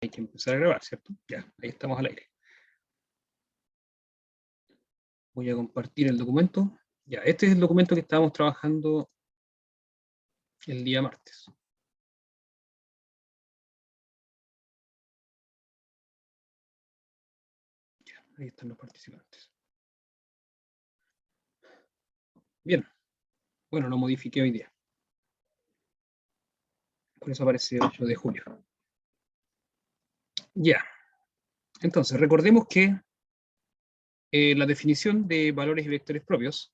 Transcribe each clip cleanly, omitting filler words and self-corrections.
hay que empezar a grabar, ¿cierto? Ya, ahí estamos al aire. Voy a compartir el documento. Ya, este es el documento que estábamos trabajando el día martes. Ya, ahí están los participantes. Bien. Bueno, lo modifiqué hoy día. Por eso aparece el 8 de julio. Ya. Entonces, recordemos que la definición de valores y vectores propios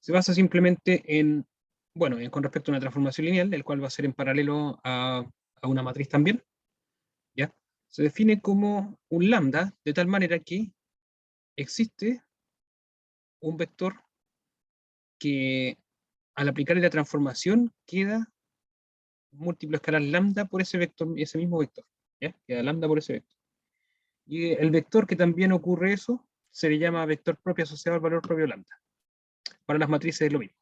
se basa simplemente en, bueno, con respecto a una transformación lineal, el cual va a ser en paralelo a una matriz también, ¿ya? Se define como un lambda de tal manera que existe un vector que al aplicar la transformación queda múltiplo escalar lambda por ese vector, ese mismo vector, ¿ya? Queda lambda por ese vector. Y el vector que también ocurre eso se le llama vector propio asociado al valor propio lambda. Para las matrices es lo mismo.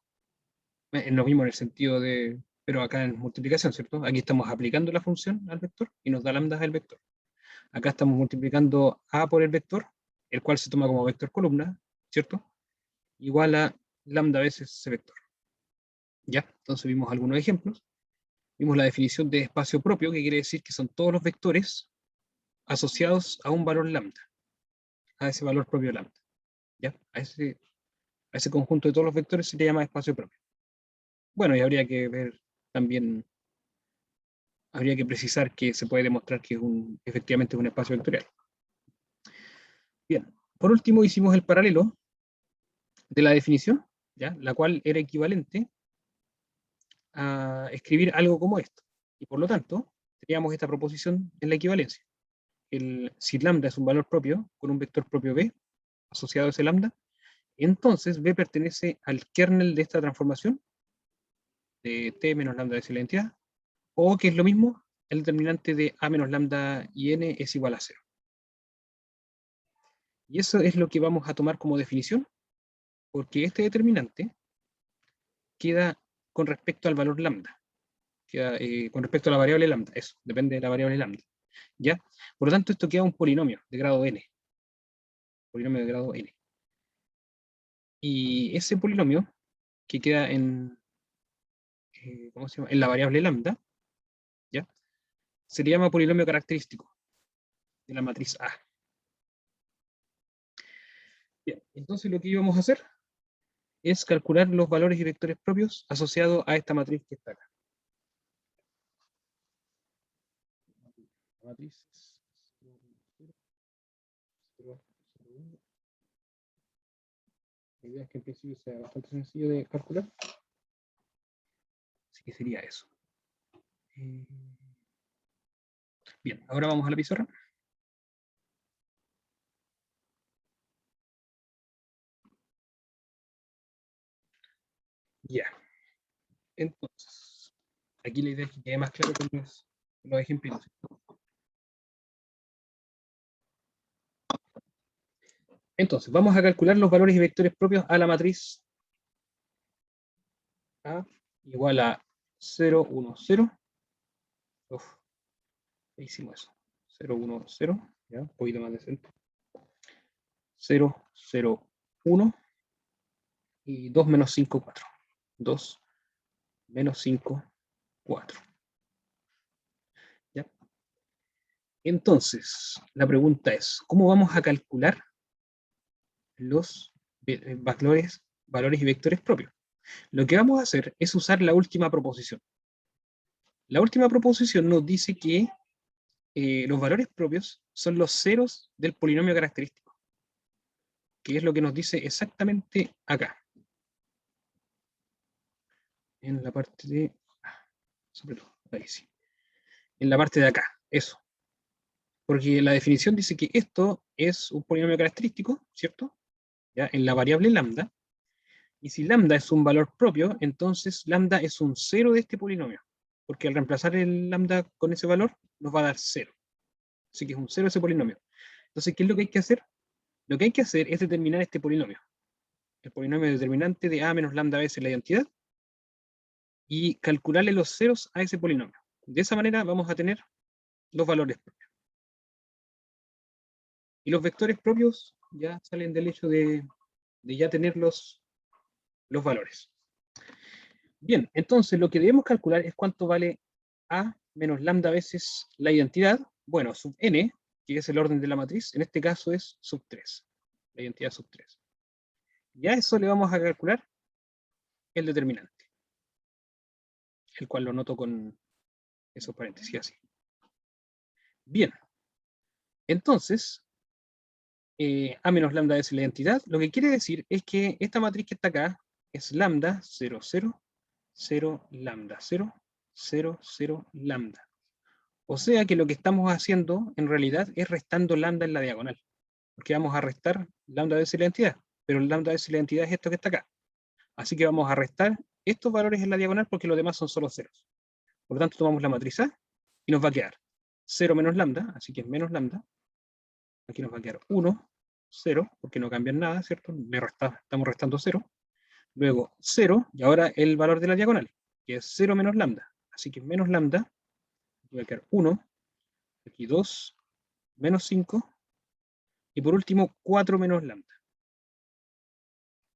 Es lo mismo en el sentido de, pero acá en multiplicación, ¿cierto? Aquí estamos aplicando la función al vector y nos da lambda al vector. Acá estamos multiplicando a por el vector, el cual se toma como vector columna, ¿cierto? Igual a lambda veces ese vector. ¿Ya? Entonces vimos algunos ejemplos. Vimos la definición de espacio propio, que quiere decir que son todos los vectores asociados a un valor lambda, a ese valor propio lambda. ¿Ya? A ese conjunto de todos los vectores se le llama espacio propio. Bueno, y habría que ver también, habría que precisar que se puede demostrar que efectivamente es un espacio vectorial. Bien, por último hicimos el paralelo de la definición, ¿ya? La cual era equivalente a escribir algo como esto. Y por lo tanto, teníamos esta proposición en la equivalencia. Si lambda es un valor propio con un vector propio b asociado a ese lambda, entonces b pertenece al kernel de esta transformación de t menos lambda de la identidad, o que es lo mismo, el determinante de a menos lambda y n es igual a 0. Y eso es lo que vamos a tomar como definición, porque este determinante queda con respecto al valor lambda, queda con respecto a la variable lambda, eso, depende de la variable lambda. ¿Ya? Por lo tanto, esto queda un polinomio de grado n. Polinomio de grado n. Y ese polinomio, que queda en, ¿cómo se llama? En la variable lambda, ¿ya? Se le llama polinomio característico de la matriz A. Bien, entonces lo que íbamos a hacer es calcular los valores y vectores propios asociados a esta matriz que está acá. La matriz es 0, 0, 1. La idea es que en principio sea bastante sencillo de calcular. Así que sería eso. Bien, ahora vamos a la pizarra. Ya. Entonces, aquí la idea es que quede más claro con los ejemplos. Entonces, vamos a calcular los valores y vectores propios a la matriz A igual a 0, 1, 0. Uf, hicimos eso. 0, 1, 0. Ya, un poquito más decente. 0, 0, 1. Y 2 menos 5, 4. 2 menos 5, 4. ¿Ya? Entonces, la pregunta es, ¿cómo vamos a calcular los valores y vectores propios? Lo que vamos a hacer es usar la última proposición. La última proposición nos dice que los valores propios son los ceros del polinomio característico, que es lo que nos dice exactamente acá. En la parte de... sobre todo, ahí sí. En la parte de acá, eso. Porque la definición dice que esto es un polinomio característico, ¿cierto? ¿Ya? En la variable lambda. Y si lambda es un valor propio, entonces lambda es un cero de este polinomio. Porque al reemplazar el lambda con ese valor, nos va a dar 0. Así que es un 0 ese polinomio. Entonces, ¿qué es lo que hay que hacer? Lo que hay que hacer es determinar este polinomio. El polinomio determinante de a menos lambda veces la identidad. Y calcularle los ceros a ese polinomio. De esa manera vamos a tener los valores propios. Y los vectores propios ya salen del hecho de ya tener los valores. Bien, entonces lo que debemos calcular es cuánto vale A menos lambda veces la identidad. Bueno, sub n, que es el orden de la matriz, en este caso es sub 3. La identidad sub 3. Ya a eso le vamos a calcular el determinante, el cual lo noto con esos paréntesis así. Bien, entonces, A menos lambda es la identidad, lo que quiere decir es que esta matriz que está acá es lambda 0, 0, 0, lambda 0, 0, 0, lambda. O sea que lo que estamos haciendo en realidad es restando lambda en la diagonal, porque vamos a restar lambda veces la identidad, pero el lambda veces la identidad es esto que está acá. Así que vamos a restar estos valores en la diagonal porque los demás son solo ceros. Por lo tanto, tomamos la matriz A y nos va a quedar 0 menos lambda, así que es menos lambda. Aquí nos va a quedar 1, 0, porque no cambian nada, ¿cierto? Estamos restando 0. Luego 0, y ahora el valor de la diagonal, que es 0 menos lambda. Así que menos lambda, va a quedar 1, aquí 2, menos 5, y por último 4 menos lambda,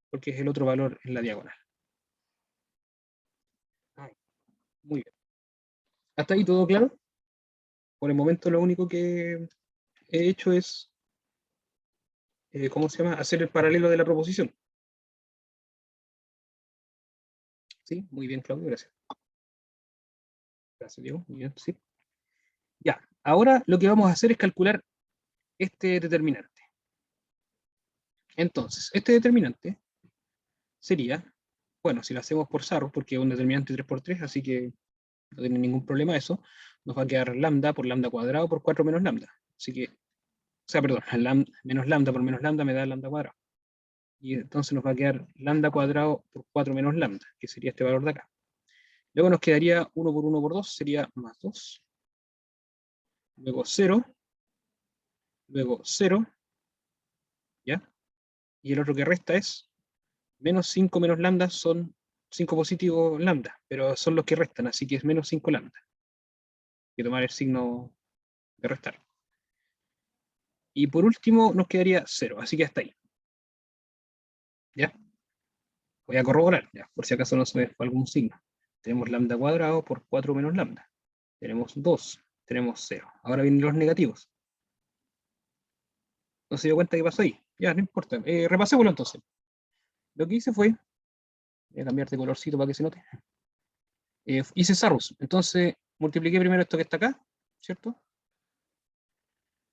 porque es el otro valor en la diagonal. Muy bien. ¿Hasta ahí todo claro? Por el momento lo único que he hecho es, ¿cómo se llama? Hacer el paralelo de la proposición. ¿Sí? Muy bien, Claudio, gracias. Gracias, Diego. Muy bien, sí. Ya, ahora lo que vamos a hacer es calcular este determinante. Entonces, este determinante sería, bueno, si lo hacemos por SAR, porque es un determinante 3 por 3, así que no tiene ningún problema eso, nos va a quedar lambda por lambda cuadrado por 4 menos lambda. Así que, o sea, perdón, menos lambda por menos lambda me da lambda cuadrado. Y entonces nos va a quedar lambda cuadrado por 4 menos lambda, que sería este valor de acá. Luego nos quedaría 1 por 1 por 2, sería más 2. Luego 0. Luego 0. ¿Ya? Y el otro que resta es menos 5 menos lambda son 5 positivos lambda, pero son los que restan, así que es menos 5 lambda. Hay que tomar el signo de restar. Y por último nos quedaría 0, así que hasta ahí. ¿Ya? Voy a corroborar, ya, por si acaso no se me fue algún signo. Tenemos lambda cuadrado por 4 menos lambda. Tenemos 2, tenemos 0. Ahora vienen los negativos. ¿No se dio cuenta qué pasó ahí? Ya, no importa. Repasémoslo entonces. Lo que hice fue, voy a cambiar de colorcito para que se note. Hice Sarrus. Entonces multipliqué primero esto que está acá, ¿cierto?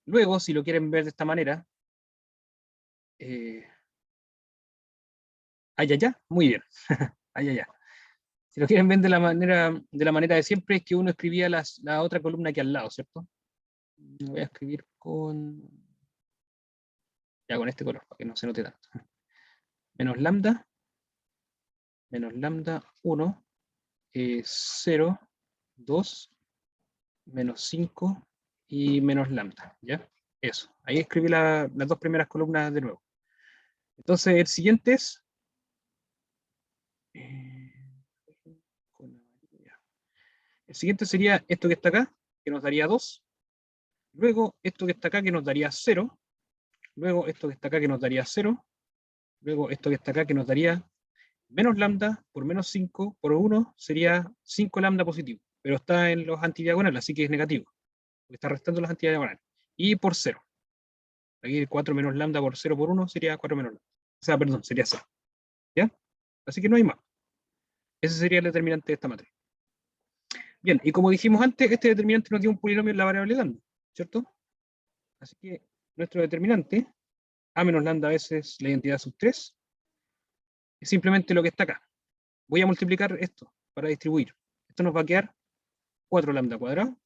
Luego, si lo quieren ver de esta manera, ya, muy bien. Ya. Si lo quieren ver de la manera de siempre, es que uno escribía la otra columna aquí al lado, ¿cierto? Voy a escribir con este color, para que no se note tanto. Menos lambda 1, 0, 2, menos 5 y menos lambda, ¿ya? Eso, ahí escribí las dos primeras columnas de nuevo. Entonces el siguiente es... el siguiente sería esto que está acá, que nos daría 2. Luego esto que está acá, que nos daría 0. Luego esto que está acá, que nos daría 0. Luego esto que está acá, que nos daría menos lambda por menos 5 por 1 sería 5 lambda positivo, pero está en los antidiagonales, así que es negativo, porque está restando los antidiagonales. Y por 0. Aquí 4 menos lambda por 0 por 1 sería 4 menos lambda. O sea, perdón, sería 0. ¿Ya? Así que no hay más. Ese sería el determinante de esta matriz. Bien, y como dijimos antes, este determinante nos dio un polinomio en la variable lambda, ¿cierto? Así que nuestro determinante, a menos lambda veces la identidad sub 3, es simplemente lo que está acá. Voy a multiplicar esto para distribuir. Esto nos va a quedar 4 lambda cuadrado,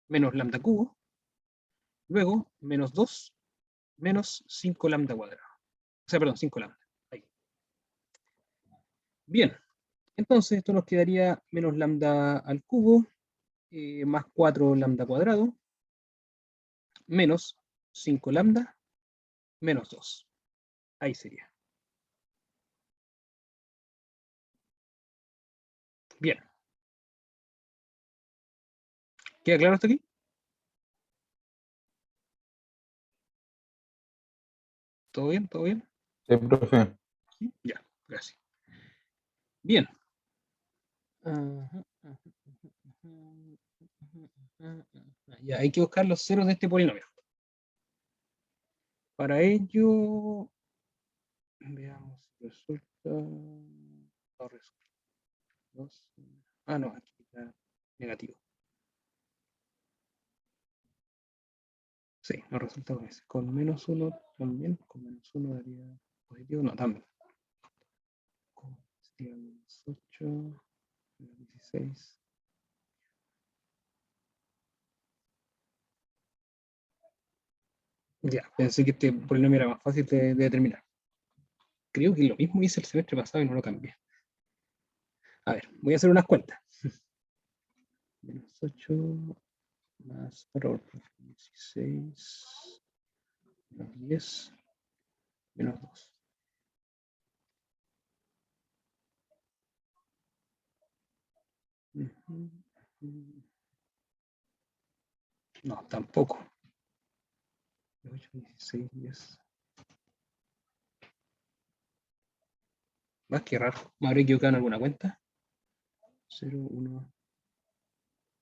menos lambda cubo, luego menos 2, menos 5 lambda cuadrado. O sea, perdón, 5 lambda. Ahí. Bien, entonces esto nos quedaría menos lambda al cubo, más 4 lambda cuadrado, menos 5 lambda, menos 2. Ahí sería. Bien. ¿Queda claro hasta aquí? ¿Todo bien? ¿Todo bien? Sí, profe. ¿Sí? Ya, gracias. Bien. Ajá, ajá, ajá. Ya, hay que buscar los ceros de este polinomio. Para ello, veamos si resulta. No resulta. No, aquí está negativo. Sí, no resulta con ese. Con menos 1 también. Con menos 1 daría positivo. No, también. Sería menos 8, menos 16. Ya, pensé que este polinomio era más fácil de determinar. Creo que lo mismo hice el semestre pasado y no lo cambié. A ver, voy a hacer unas cuentas. Menos 8 más 16 menos 10 menos 2. No, tampoco. 8, 16, 10. Más que raro. ¿Me habré equivocado en alguna cuenta? 0, 1.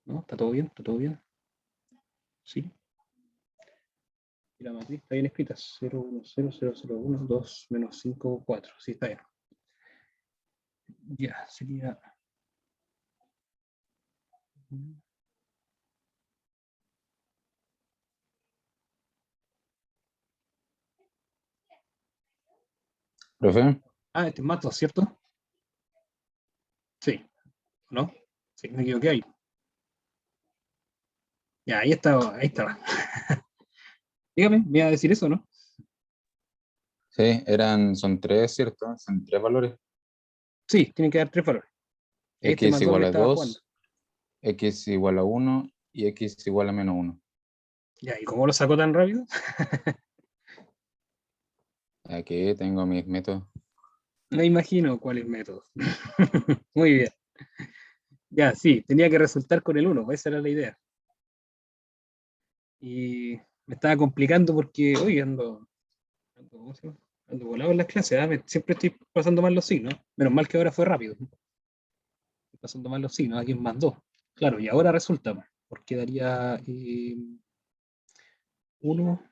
No, está todo bien, está todo bien. Sí. Y la matriz está bien escrita. 0, 1, 0, 0, 0, 1, 2, menos 5, 4. Sí, está bien. Ya, sería. Profe. Ah, este es más 2, ¿cierto? Sí. ¿No? Sí, me equivoqué ahí. Ya, ahí estaba, ahí estaba. Dígame, ¿me iba a decir eso, no? Sí, son tres, ¿cierto? Son tres valores. Sí, tienen que dar tres valores. Este X más 2 igual me a estaba jugando. 2, X igual a 1 y X igual a menos 1. Ya, ¿y cómo lo sacó tan rápido? Aquí tengo mis métodos. Me imagino cuál es el método. Muy bien. Ya, sí, tenía que resultar con el 1, esa era la idea. Y me estaba complicando porque, oye, ¿cómo se llama? Ando volado en las clases, ¿ah? Siempre estoy pasando mal los signos. Menos mal que ahora fue rápido. Estoy pasando mal los signos, aquí es más 2. Claro, y ahora resulta, porque daría 1.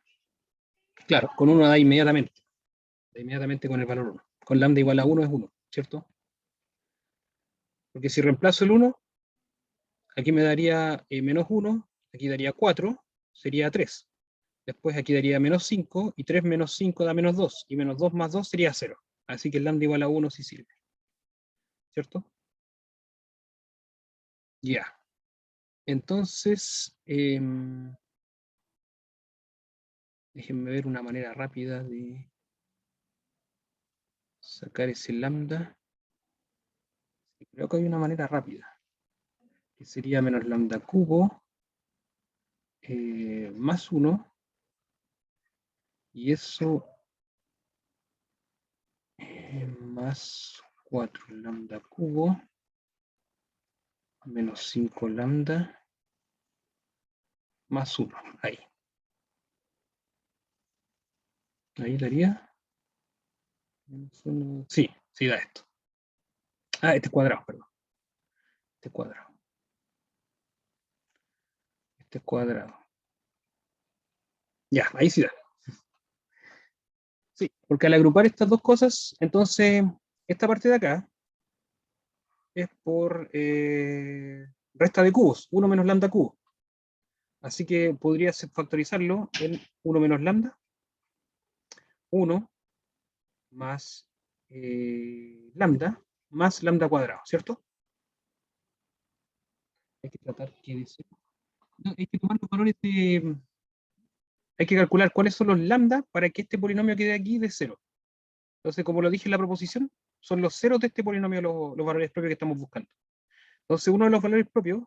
Claro, con 1 da inmediatamente con el valor 1. Con lambda igual a 1 es 1, ¿cierto? Porque si reemplazo el 1, aquí me daría menos 1, aquí daría 4, sería 3. Después aquí daría menos 5, y 3 menos 5 da menos 2, y menos 2 más 2 sería 0. Así que el lambda igual a 1 sí sirve, ¿cierto? Ya. Entonces, déjenme ver una manera rápida de sacar ese lambda. Creo que hay una manera rápida, que sería menos lambda cubo más 1, y eso más 4 lambda cubo menos 5 lambda más 1. Ahí. Ahí daría. Menos 1. Sí, sí da esto. Ah, este cuadrado, perdón. Este cuadrado. Este cuadrado. Ya, ahí sí da. Sí, porque al agrupar estas dos cosas, entonces esta parte de acá es por resta de cubos, 1 menos lambda cubo. Así que podría factorizarlo en 1 menos lambda, 1 más lambda, más lambda cuadrado, ¿cierto? Hay que tratar que dice. No, hay que tomar los valores de. Hay que calcular cuáles son los lambda para que este polinomio quede aquí de 0. Entonces, como lo dije en la proposición, son los ceros de este polinomio los valores propios que estamos buscando. Entonces, uno de los valores propios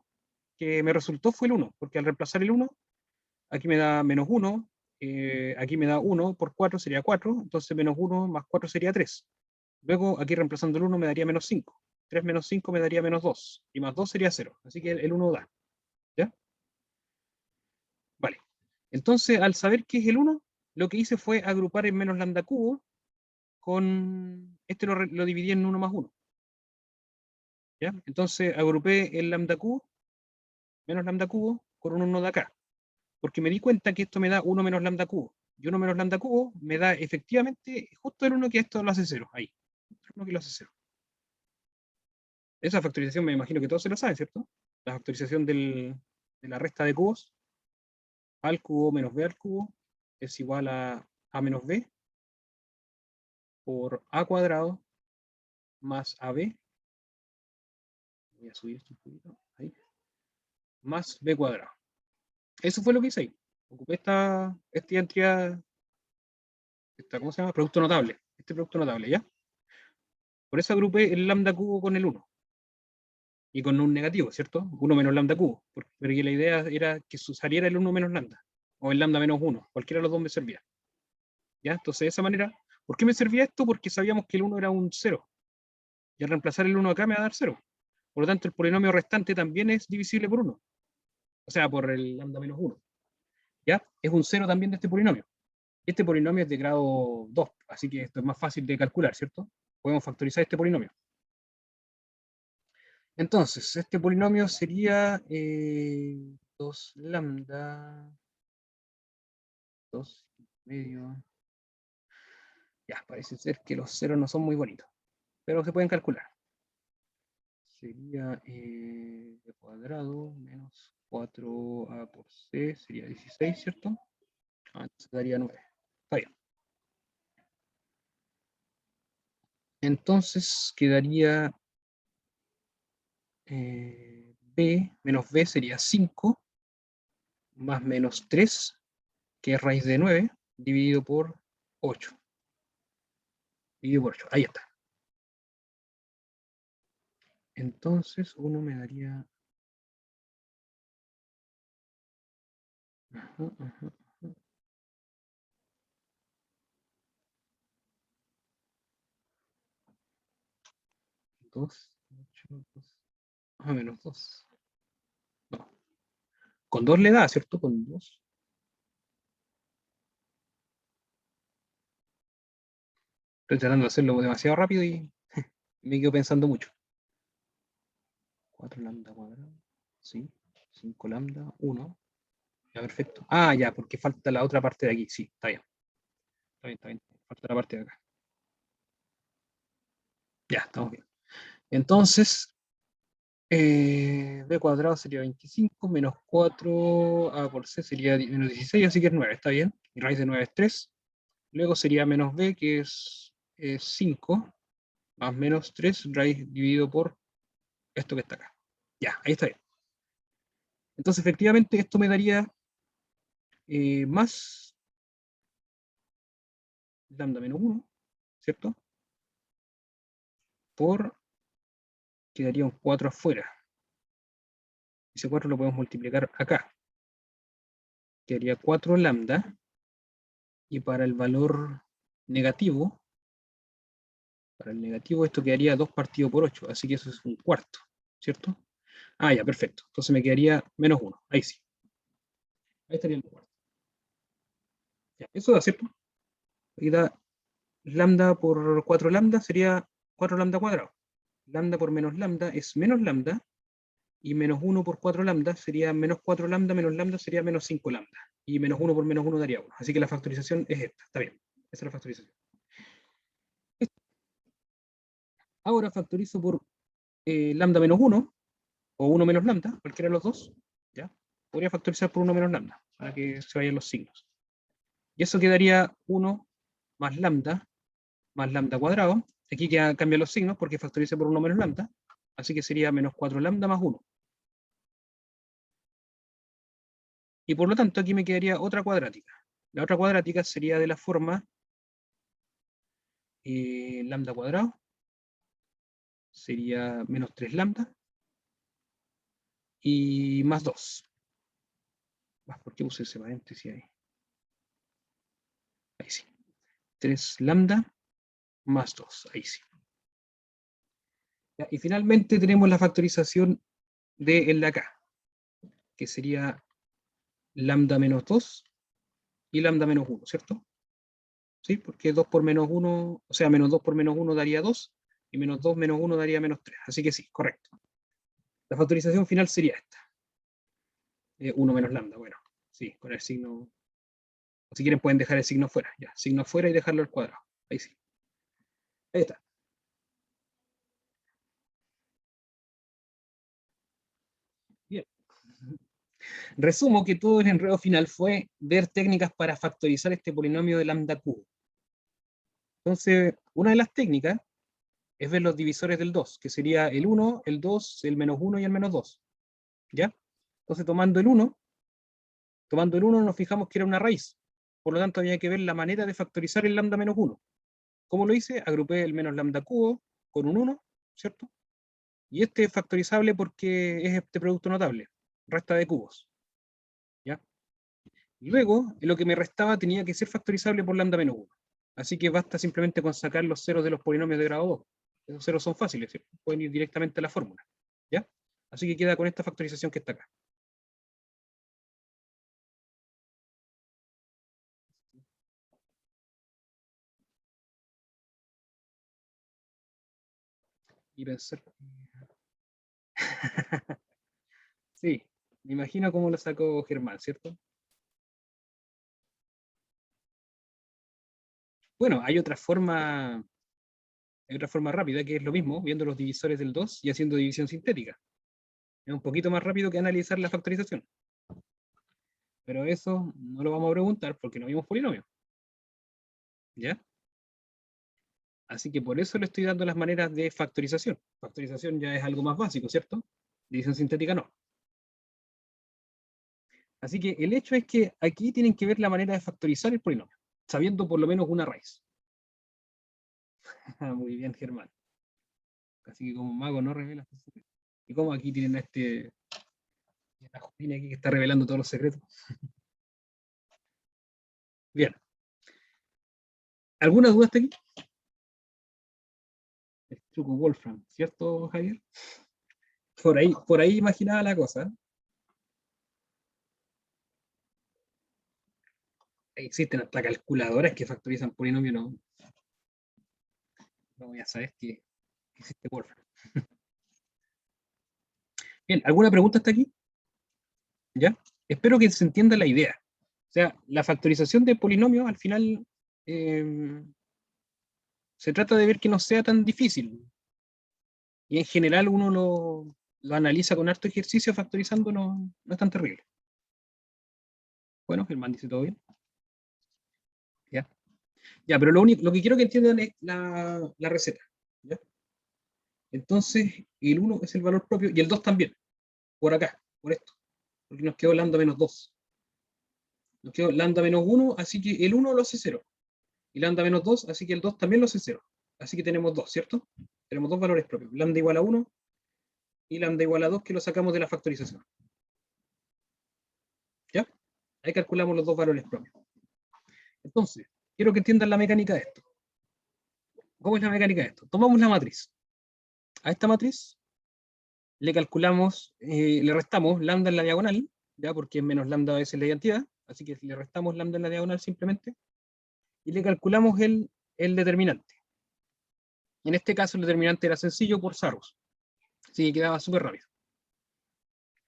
que me resultó fue el 1, porque al reemplazar el 1, aquí me da menos 1, aquí me da 1 por 4 sería 4, entonces menos 1 más 4 sería 3. Luego, aquí reemplazando el 1 me daría menos 5. 3 menos 5 me daría menos 2, y más 2 sería 0. Así que el 1 da. ¿Ya? Vale. Entonces, al saber qué es el 1, lo que hice fue agrupar en menos lambda cubo con, este lo dividí en 1 más 1. ¿Ya? Entonces agrupé el lambda cubo, menos lambda cubo, con un 1 de acá. Porque me di cuenta que esto me da 1 menos lambda cubo. Y 1 menos lambda cubo me da efectivamente justo el 1 que esto lo hace 0. Ahí. El 1 que lo hace 0. Esa factorización me imagino que todos se lo saben, ¿cierto? La factorización de la resta de cubos. A al cubo menos b al cubo es igual a menos b por a cuadrado más ab. Voy a subir esto un poquito. Ahí. Más b cuadrado. Eso fue lo que hice ahí. Ocupé esta identidad, ¿cómo se llama? Producto notable. Este producto notable, ¿ya? Por eso agrupé el lambda cubo con el 1. Y con un negativo, ¿cierto? 1 menos lambda cubo. Porque la idea era que saliera el 1 menos lambda. O el lambda menos 1. Cualquiera de los dos me servía. ¿Ya? Entonces, de esa manera, ¿por qué me servía esto? Porque sabíamos que el 1 era un 0. Y al reemplazar el 1 acá me va a dar 0. Por lo tanto, el polinomio restante también es divisible por 1. O sea, por el lambda menos 1. ¿Ya? Es un 0 también de este polinomio. Este polinomio es de grado 2, así que esto es más fácil de calcular, ¿cierto? Podemos factorizar este polinomio. Entonces, este polinomio sería 2 lambda, 2 medio. Ya, parece ser que los ceros no son muy bonitos, pero se pueden calcular. Sería b cuadrado menos 4a por c, sería 16, ¿cierto? Entonces daría 9. Está bien. Entonces quedaría b menos b sería 5 más menos 3, que es raíz de 9, dividido por 8. Dividido por 8. Ahí está. Entonces uno me daría... Ajá, ajá, ajá. 2, 8, 2. Menos 2. No. Con 2 le da, ¿cierto? Con 2. Estoy tratando de hacerlo demasiado rápido y me quedo pensando mucho. 4 lambda cuadrado. Sí. 5 lambda, 1. Ya, perfecto. Ya, porque falta la otra parte de aquí. Sí, está bien. Está bien, está bien. Falta la parte de acá. Ya, estamos bien. Entonces, b cuadrado sería 25, menos 4a por c sería menos 16, así que es 9, está bien. Y raíz de 9 es 3. Luego sería menos b, que es 5, más menos 3, raíz dividido por esto que está acá. Ya, ahí está bien. Entonces, efectivamente, esto me daría más lambda menos 1, ¿cierto? Por, quedaría un 4 afuera. Ese 4 lo podemos multiplicar acá. Quedaría 4 lambda. Y para el valor negativo, para el negativo esto quedaría 2 partido por 8, así que eso es un cuarto, ¿cierto? Ya, perfecto. Entonces me quedaría menos 1, ahí sí. Ahí estaría el cuarto. Ya, eso da, ¿cierto? Ahí da lambda por 4 lambda sería 4 lambda cuadrado. Lambda por menos lambda es menos lambda, y menos 1 por 4 lambda sería menos 4 lambda, menos lambda sería menos 5 lambda. Y menos 1 por menos 1 daría 1. Así que la factorización es esta, está bien. Esa es la factorización. Ahora factorizo por lambda menos 1, o 1 menos lambda, cualquiera de los dos, ¿ya? Podría factorizar por 1 menos lambda, para que se vayan los signos. Y eso quedaría 1 más lambda cuadrado. Aquí ya cambia los signos porque factoriza por 1 menos lambda, así que sería menos 4 lambda más 1. Y por lo tanto aquí me quedaría otra cuadrática. La otra cuadrática sería de la forma lambda cuadrado, sería menos 3 lambda, y más 2. ¿Por qué puse ese paréntesis ahí? Ahí sí. 3 lambda más 2, ahí sí. Y finalmente tenemos la factorización de el de acá, que sería lambda menos 2 y lambda menos 1, ¿cierto? ¿sí? Porque 2 por menos 1, o sea, menos 2 por menos 1 daría 2, y menos 2 menos 1 daría menos 3. Así que sí, correcto. La factorización final sería esta. 1 menos lambda, bueno, sí, con el signo. Si quieren pueden dejar el signo fuera, ya, signo fuera y dejarlo al cuadrado. Ahí sí. Ahí está. Bien. Resumo que todo el enredo final fue ver técnicas para factorizar este polinomio de lambda cubo. Entonces, una de las técnicas es ver los divisores del 2, que sería el 1, el 2, el menos 1 y el menos 2. ¿Ya? Entonces, tomando el 1 nos fijamos que era una raíz. Por lo tanto, había que ver la manera de factorizar el lambda menos 1. ¿Cómo lo hice? Agrupé el menos lambda cubo con un 1, ¿cierto? Y este es factorizable porque es este producto notable, resta de cubos. ¿Ya? Y luego, lo que me restaba tenía que ser factorizable por lambda menos 1. Así que basta simplemente con sacar los ceros de los polinomios de grado 2. Esos ceros son fáciles, ¿sí? Pueden ir directamente a la fórmula. ¿Ya? Así que queda con esta factorización que está acá. Y pensar. Sí, me imagino cómo lo sacó Germán, ¿cierto? Bueno, hay otra forma rápida que es lo mismo, viendo los divisores del 2 y haciendo división sintética. Es un poquito más rápido que analizar la factorización. Pero eso no lo vamos a preguntar porque no vimos polinomio. ¿Ya? Así que por eso le estoy dando las maneras de factorización. Factorización ya es algo más básico, ¿cierto? División sintética no. Así que el hecho es que aquí tienen que ver la manera de factorizar el polinomio, sabiendo por lo menos una raíz. Muy bien, Germán. Así que como mago no revela sus secretos. Y como aquí tienen a esta Josina aquí que está revelando todos los secretos. Bien. ¿Alguna duda hasta aquí? El truco Wolfram, ¿cierto, Javier? Por ahí imaginaba la cosa. Existen hasta calculadoras que factorizan polinomio, no, no voy a saber que existe Wolfram. Bien, ¿alguna pregunta hasta aquí? ¿Ya? Espero que se entienda la idea. O sea, la factorización de polinomios al final eh, se trata de ver que no sea tan difícil. Y en general uno lo analiza con harto ejercicio factorizando, no, no es tan terrible. Bueno, Germán dice todo bien. Ya, ya, pero lo que quiero que entiendan es la receta. ¿Ya? Entonces, el 1 es el valor propio y el 2 también, por acá, por esto, porque nos quedó lambda menos 2. Nos quedó lambda menos 1, así que el 1 lo hace 0. Y lambda menos 2, así que el 2 también lo hace 0. Así que tenemos 2, ¿cierto? Tenemos dos valores propios, lambda igual a 1 y lambda igual a 2, que lo sacamos de la factorización. ¿Ya? Ahí calculamos los dos valores propios. Entonces, quiero que entiendan la mecánica de esto. ¿Cómo es la mecánica de esto? Tomamos la matriz. A esta matriz le calculamos, le restamos lambda en la diagonal, ya porque menos lambda a veces la identidad, así que le restamos lambda en la diagonal simplemente, y le calculamos el determinante. En este caso el determinante era sencillo por Sarrus, así que quedaba súper rápido.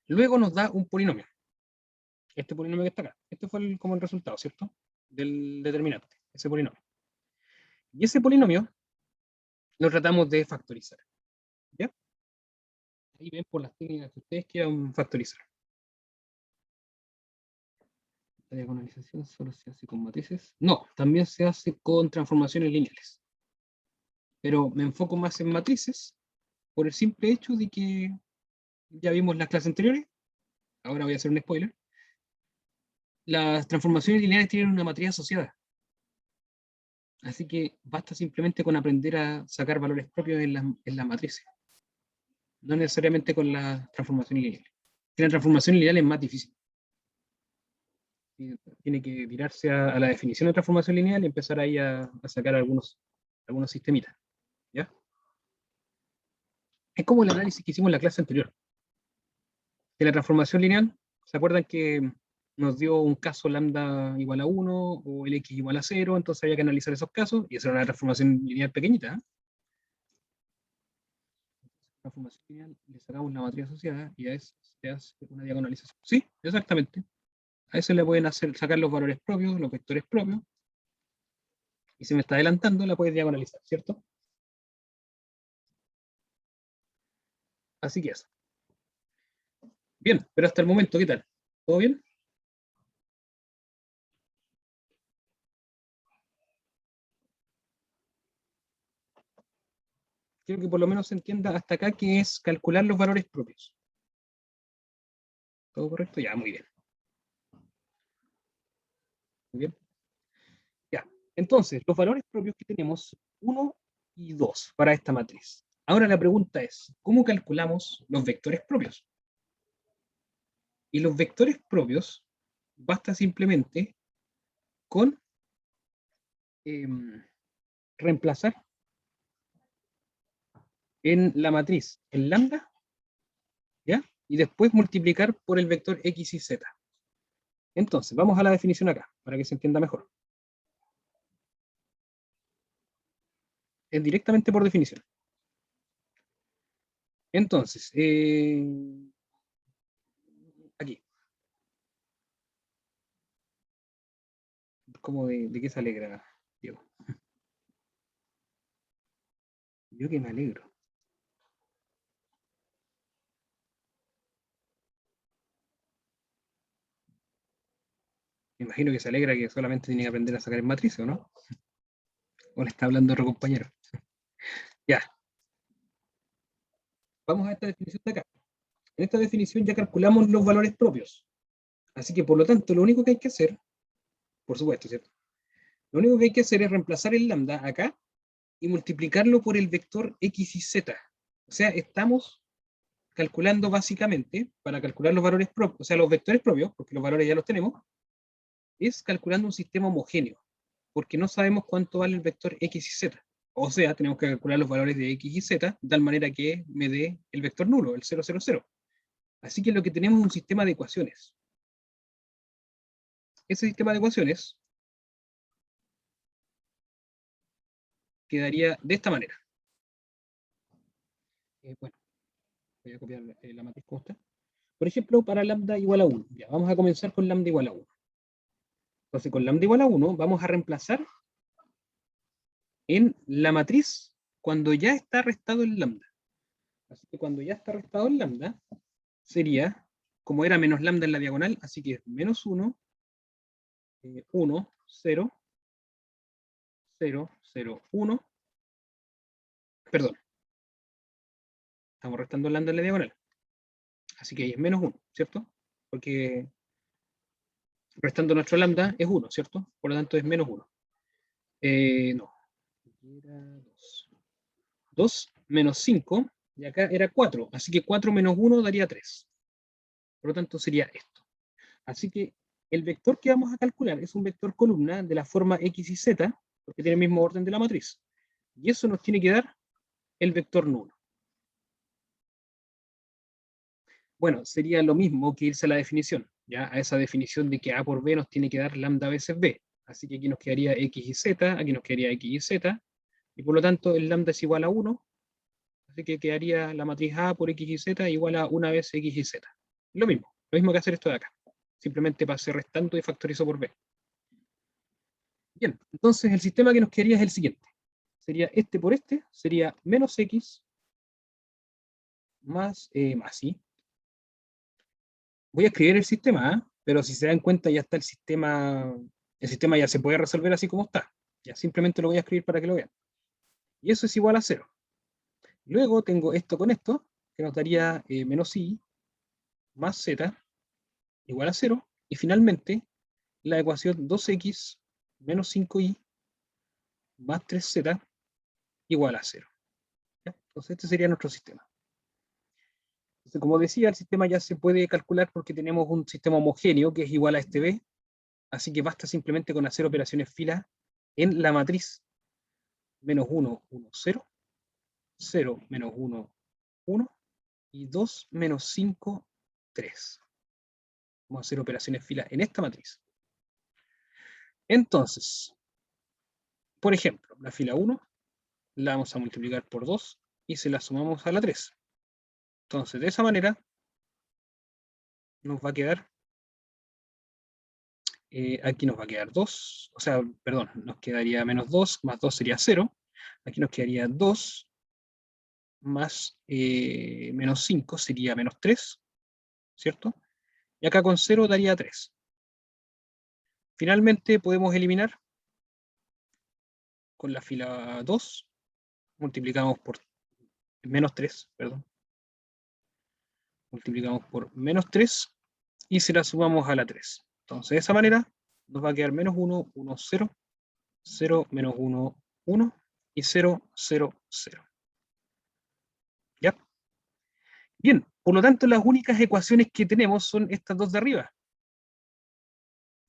Luego nos da un polinomio, este polinomio que está acá. Este fue como el resultado, ¿cierto? Del determinante, ese polinomio. Y ese polinomio lo tratamos de factorizar, ¿ya? Ahí ven por las técnicas que ustedes quieran factorizar. La diagonalización solo se hace con matrices. No, también se hace con transformaciones lineales. Pero me enfoco más en matrices por el simple hecho de que ya vimos las clases anteriores. Ahora voy a hacer un spoiler. Las transformaciones lineales tienen una matriz asociada. Así que basta simplemente con aprender a sacar valores propios en las matrices. No necesariamente con las transformaciones lineales. La transformación lineal es más difícil. Tiene que tirarse a la definición de transformación lineal y empezar ahí a sacar algunos sistemitas. ¿Ya? Es como el análisis que hicimos en la clase anterior. De la transformación lineal, ¿se acuerdan que nos dio un caso lambda igual a 1 o el x igual a 0, entonces había que analizar esos casos, y esa era una transformación lineal pequeñita. Transformación lineal, le sacamos la matriz asociada y a eso se hace una diagonalización. Sí, exactamente. A eso le pueden sacar los valores propios, los vectores propios, y si me está adelantando, la puedes diagonalizar, ¿cierto? Así que eso. Bien, pero hasta el momento, ¿qué tal? ¿Todo bien? Quiero que por lo menos se entienda hasta acá que es calcular los valores propios. ¿Todo correcto? Ya, muy bien. Muy bien. Ya. Entonces, los valores propios que tenemos, 1 y 2 para esta matriz. Ahora la pregunta es, ¿cómo calculamos los vectores propios? Y los vectores propios, basta simplemente con reemplazar en la matriz el lambda, ¿ya? Y después multiplicar por el vector x y z. Entonces, vamos a la definición acá, para que se entienda mejor. Es directamente por definición. Entonces, aquí. ¿Cómo de qué se alegra, Diego? Yo que me alegro. Me imagino que se alegra que solamente tiene que aprender a sacar en matriz, ¿o no? O le está hablando otro compañero. Ya. Vamos a esta definición de acá. En esta definición ya calculamos los valores propios. Así que, por lo tanto, lo único que hay que hacer, por supuesto, ¿cierto? Lo único que hay que hacer es reemplazar el lambda acá y multiplicarlo por el vector x y z. O sea, estamos calculando básicamente, para calcular los valores propios, o sea, los vectores propios, porque los valores ya los tenemos, es calculando un sistema homogéneo, porque no sabemos cuánto vale el vector x y z. O sea, tenemos que calcular los valores de x y z de tal manera que me dé el vector nulo, el 0, 0, 0. Así que lo que tenemos es un sistema de ecuaciones. Ese sistema de ecuaciones quedaría de esta manera. Bueno, voy a copiar la matriz como está. Por ejemplo, para lambda igual a 1. Ya, vamos a comenzar con lambda igual a 1. Entonces, con lambda igual a 1, vamos a reemplazar en la matriz cuando ya está restado el lambda. Así que cuando ya está restado el lambda, sería, como era menos lambda en la diagonal, así que es menos 1, 1, 0, 0, 0, 1. Perdón, estamos restando lambda en la diagonal. Así que ahí es menos 1, ¿cierto? Porque restando nuestro lambda es 1, ¿cierto? Por lo tanto es menos 1. No. Era 2. 2 menos 5, y acá era 4. Así que 4 menos 1 daría 3. Por lo tanto sería esto. Así que el vector que vamos a calcular es un vector columna de la forma x y z, porque tiene el mismo orden de la matriz. Y eso nos tiene que dar el vector nulo. Bueno, sería lo mismo que irse a la definición, ¿ya? A esa definición de que A por B nos tiene que dar lambda veces B. Así que aquí nos quedaría x y z, aquí nos quedaría x y z, y por lo tanto el lambda es igual a 1, así que quedaría la matriz A por x y z igual a 1 vez x y z. Lo mismo que hacer esto de acá. Simplemente pasé restando y factorizo por B. Bien, entonces el sistema que nos quedaría es el siguiente. Sería este por este, sería menos x más, ¿sí? Voy a escribir el sistema, ¿eh? Pero si se dan cuenta ya está el sistema ya se puede resolver así como está. Ya simplemente lo voy a escribir para que lo vean. Y eso es igual a 0. Luego tengo esto con esto, que nos daría menos y más z igual a 0. Y finalmente la ecuación 2x menos 5y más 3z igual a 0. ¿Ya? Entonces este sería nuestro sistema. Entonces, como decía, el sistema ya se puede calcular porque tenemos un sistema homogéneo que es igual a este B, así que basta simplemente con hacer operaciones fila en la matriz menos 1, 1, 0, 0, menos 1, 1, y 2 menos 5, 3. Vamos a hacer operaciones fila en esta matriz. Entonces, por ejemplo, la fila 1 la vamos a multiplicar por 2 y se la sumamos a la 3. Entonces, de esa manera, nos va a quedar, aquí nos va a quedar 2, o sea, perdón, nos quedaría menos 2, más 2 sería 0. Aquí nos quedaría 2 más menos 5 sería menos 3, ¿cierto? Y acá con 0 daría 3. Finalmente podemos eliminar con la fila 2, multiplicamos por menos 3, perdón. Multiplicamos por menos 3 y se la sumamos a la 3. Entonces, de esa manera nos va a quedar menos 1, 1, 0, 0, menos 1, 1 y 0, 0, 0. ¿Ya? Bien, por lo tanto, las únicas ecuaciones que tenemos son estas dos de arriba.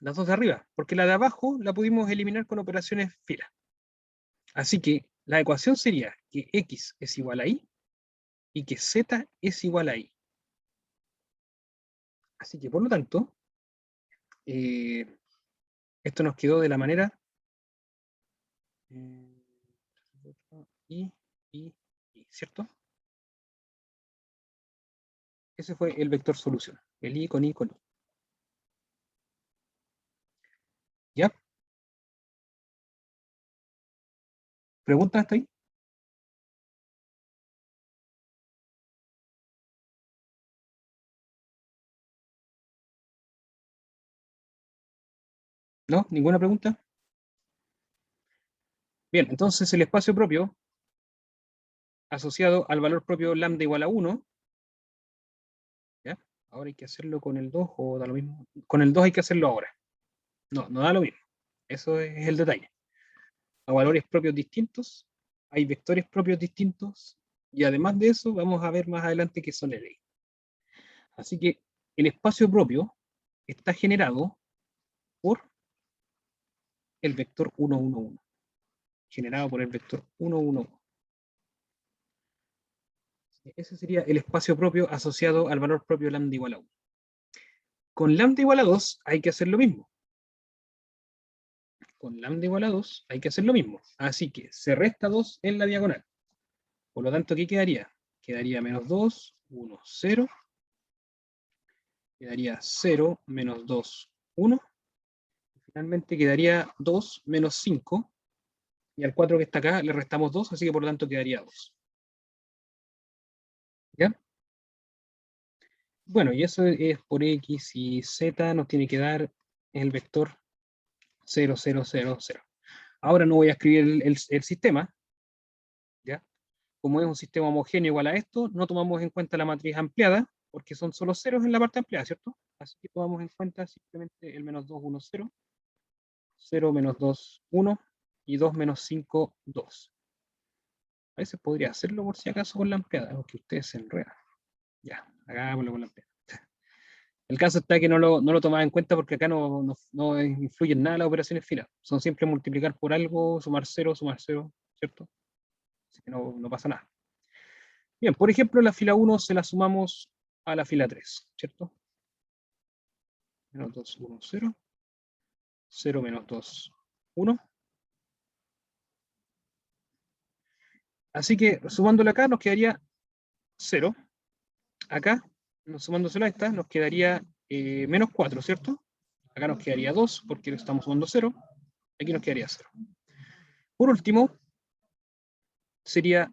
Las dos de arriba, porque la de abajo la pudimos eliminar con operaciones fila. Así que la ecuación sería que x es igual a y y que z es igual a y. Así que, por lo tanto, esto nos quedó de la manera y, ¿cierto? Ese fue el vector solución, el i con i con i. ¿Ya? ¿Preguntas hasta ahí? ¿No? ¿Ninguna pregunta? Bien, entonces el espacio propio asociado al valor propio lambda igual a 1, ¿ya? Ahora hay que hacerlo con el 2 o da lo mismo. Con el 2 hay que hacerlo ahora. No, no da lo mismo. Eso es el detalle. A valores propios distintos, hay vectores propios distintos, y además de eso vamos a ver más adelante qué son LA. Así que el espacio propio está generado por el vector 1, 1, 1. Generado por el vector 1, 1, 1. Ese sería el espacio propio asociado al valor propio lambda igual a 1. Con lambda igual a 2 hay que hacer lo mismo. Con lambda igual a 2 hay que hacer lo mismo. Así que se resta 2 en la diagonal. Por lo tanto, ¿qué quedaría? Quedaría menos 2, 1, 0. Quedaría 0, menos 2, 1. Finalmente quedaría 2 menos 5. Y al 4 que está acá le restamos 2, así que por lo tanto quedaría 2. ¿Ya? Bueno, y eso es por x y z, nos tiene que dar el vector 0, 0, 0, 0. Ahora no voy a escribir el sistema, ¿ya? Como es un sistema homogéneo igual a esto, no tomamos en cuenta la matriz ampliada, porque son solo ceros en la parte ampliada, ¿cierto? Así que tomamos en cuenta simplemente el menos 2, 1, 0, 0, menos 2, 1, y 2 menos 5, 2. A veces podría hacerlo por si acaso con la ampliada, aunque ustedes se enredan. Ya, hagámoslo con la ampliada. El caso está que no lo tomaba en cuenta porque acá no influye en nada las operaciones filas. Son siempre multiplicar por algo, sumar 0, ¿cierto? Así que no pasa nada. Bien, por ejemplo, la fila 1 se la sumamos a la fila 3, ¿cierto? Menos 2, 1, 0. 0 menos 2, 1. Así que sumándole acá nos quedaría 0. Acá, sumándoselo a esta, nos quedaría menos 4, ¿cierto? Acá nos quedaría 2 porque estamos sumando 0. Aquí nos quedaría 0. Por último, sería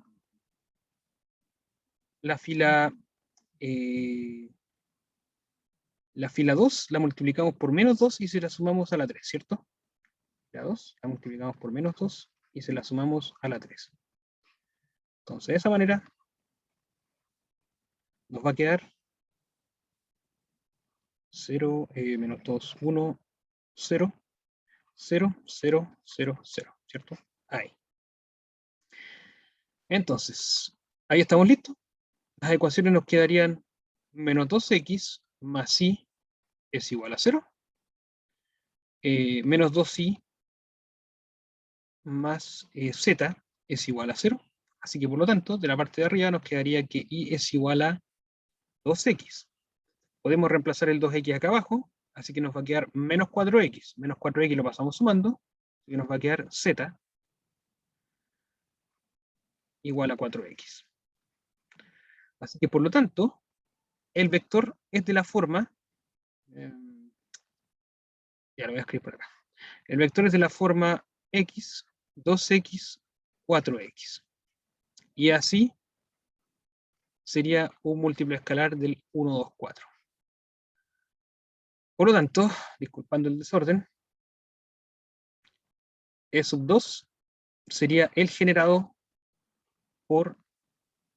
la fila 2 la multiplicamos por menos 2 y se la sumamos a la 3, ¿cierto? La 2 la multiplicamos por menos 2 y se la sumamos a la 3. Entonces, de esa manera, nos va a quedar 0, menos 2, 1, 0, 0, 0, 0, 0, ¿cierto? Ahí. Entonces, ahí estamos listos. Las ecuaciones nos quedarían menos 2x más y es igual a 0. Menos 2y más z es igual a 0. Así que por lo tanto, de la parte de arriba nos quedaría que y es igual a 2x. podemos reemplazar el 2x acá abajo, así que nos va a quedar menos 4x. Menos 4x lo pasamos sumando, así que nos va a quedar z igual a 4x. Así que por lo tanto, el vector es de la forma, ya lo voy a escribir por acá. El vector es de la forma x, 2x, 4x. Y así sería un múltiplo escalar del 1, 2, 4. Por lo tanto, disculpando el desorden, E sub 2 sería el generado por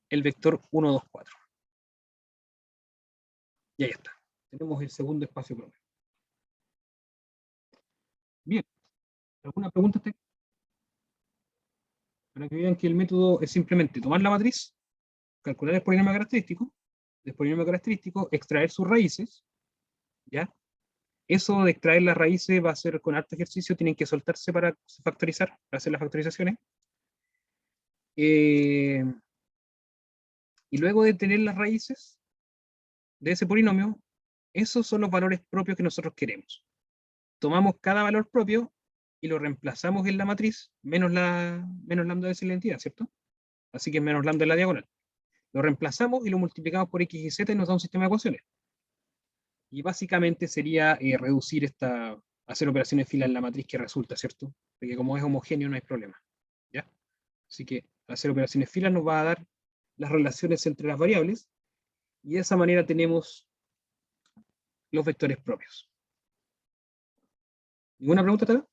el vector 1, 2, 4. Y ahí está. Tenemos el segundo espacio propio. Bien. ¿Alguna pregunta? Para que vean que el método es simplemente tomar la matriz, calcular el polinomio característico, del polinomio característico, extraer sus raíces, ¿ya? Eso de extraer las raíces va a ser con harto ejercicio, tienen que soltarse para factorizar, para hacer las factorizaciones. Y luego de tener las raíces de ese polinomio, esos son los valores propios que nosotros queremos. Tomamos cada valor propio y lo reemplazamos en la matriz, menos lambda veces la identidad, ¿cierto? Así que menos lambda en la diagonal. Lo reemplazamos y lo multiplicamos por x y z y nos da un sistema de ecuaciones. Y básicamente sería reducir hacer operaciones de fila en la matriz que resulta, ¿cierto? Porque como es homogéneo no hay problema, ¿ya? Así que hacer operaciones de fila nos va a dar las relaciones entre las variables y de esa manera tenemos los vectores propios. ¿Ninguna pregunta, tal?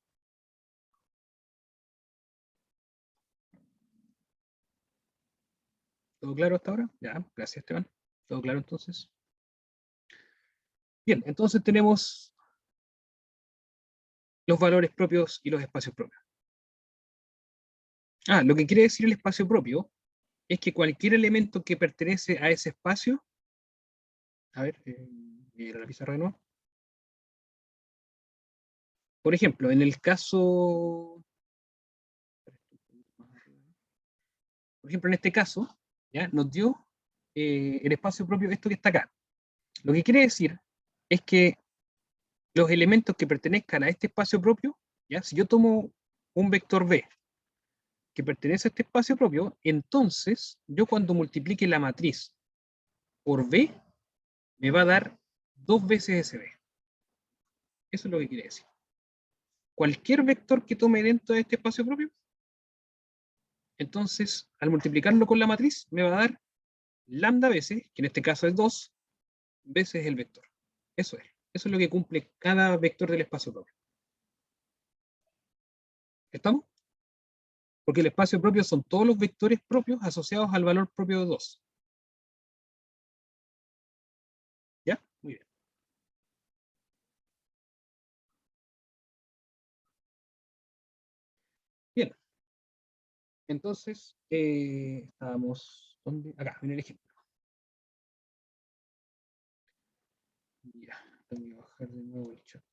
¿Todo claro hasta ahora? Ya, gracias, Esteban. ¿Todo claro entonces? Bien, entonces tenemos los valores propios y los espacios propios. Lo que quiere decir el espacio propio es que cualquier elemento que pertenece a ese espacio, a ver, voy a ir a la pizarra de nuevo. Por ejemplo, en el caso, por ejemplo, en este caso, ¿ya? Nos dio el espacio propio, esto que está acá. Lo que quiere decir es que los elementos que pertenezcan a este espacio propio, ¿ya? Si yo tomo un vector b que pertenece a este espacio propio, entonces yo cuando multiplique la matriz por b, me va a dar 2 veces ese b. Eso es lo que quiere decir. Cualquier vector que tome dentro de este espacio propio, entonces al multiplicarlo con la matriz, me va a dar lambda veces, que en este caso es 2, veces el vector. Eso es. Eso es lo que cumple cada vector del espacio propio. ¿Estamos? Porque el espacio propio son todos los vectores propios asociados al valor propio de 2. ¿Ya? Muy bien. Bien. Entonces, estábamos, ¿dónde? Acá, en el ejemplo. Ya, tengo que bajar de nuevo el chat.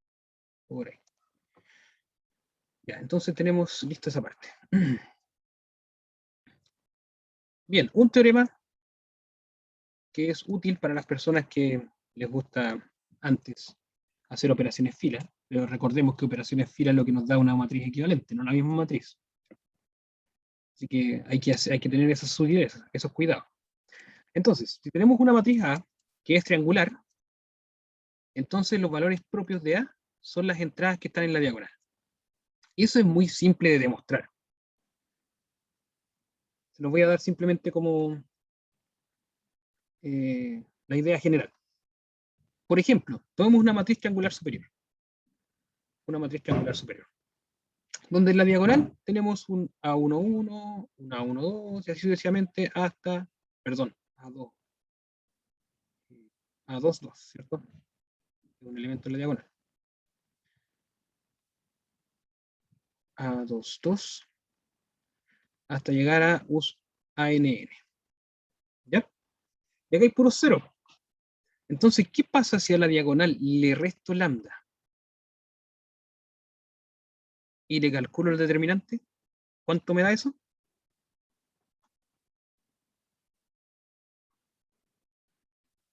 Por ahí. Ya, entonces tenemos lista esa parte. Bien, un teorema que es útil para las personas que les gusta antes hacer operaciones fila, pero recordemos que operaciones fila es lo que nos da una matriz equivalente, no la misma matriz. Así que hay que tener esas sutilezas, esos cuidados. Entonces, si tenemos una matriz A que es triangular, entonces los valores propios de A son las entradas que están en la diagonal. Y eso es muy simple de demostrar. Se los voy a dar simplemente como la idea general. Por ejemplo, tomemos una matriz triangular superior. Una matriz triangular superior. Donde en la diagonal tenemos un A11, un A12, y así sucesivamente hasta, perdón, A2. A22, ¿cierto? Un elemento en la diagonal. A22 hasta llegar a ANN. ¿Ya? Y acá hay puro cero. Entonces, ¿qué pasa si a la diagonal le resto lambda? Y le calculo el determinante. ¿Cuánto me da eso?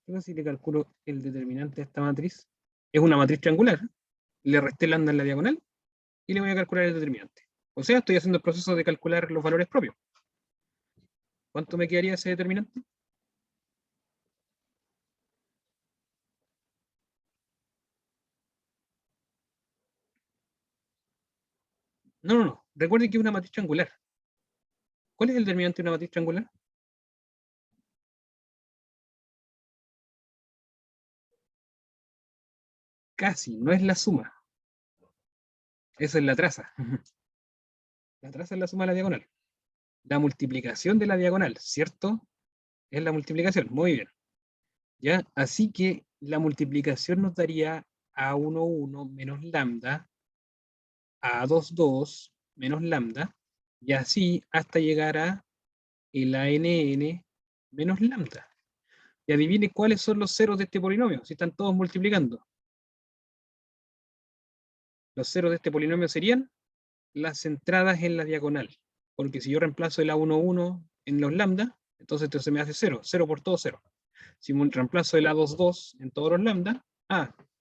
Pero si le calculo el determinante de esta matriz, es una matriz triangular, le resté lambda en la diagonal y le voy a calcular el determinante. O sea, estoy haciendo el proceso de calcular los valores propios. ¿Cuánto me quedaría ese determinante? No, no, no. Recuerde que es una matriz triangular. ¿Cuál es el determinante de una matriz triangular? Casi, no es la suma. Esa es la traza. La traza es la suma de la diagonal. La multiplicación de la diagonal, ¿cierto? Es la multiplicación. Muy bien. ¿Ya? Así que la multiplicación nos daría A11 menos lambda, A22 menos lambda, y así hasta llegar a el ANN menos lambda. Y adivine cuáles son los ceros de este polinomio, si están todos multiplicando. Los ceros de este polinomio serían las entradas en la diagonal. Porque si yo reemplazo el A11 en los lambda, entonces esto se me hace 0. 0 por todo 0. Si reemplazo el A22 en todos los lambda,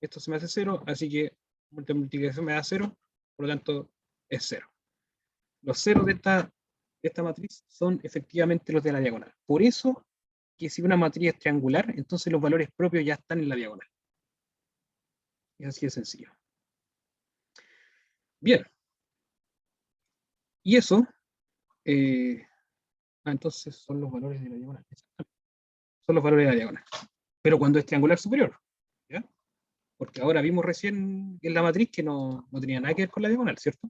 esto se me hace 0, así que multiplicación me da 0, por lo tanto es 0. Los ceros de esta matriz son efectivamente los de la diagonal. Por eso que si una matriz es triangular, entonces los valores propios ya están en la diagonal. Es así de sencillo. Bien. Y eso, entonces son los valores de la diagonal. Son los valores de la diagonal. Pero cuando es triangular superior, ¿ya? Porque ahora vimos recién en la matriz que no tenía nada que ver con la diagonal, ¿cierto?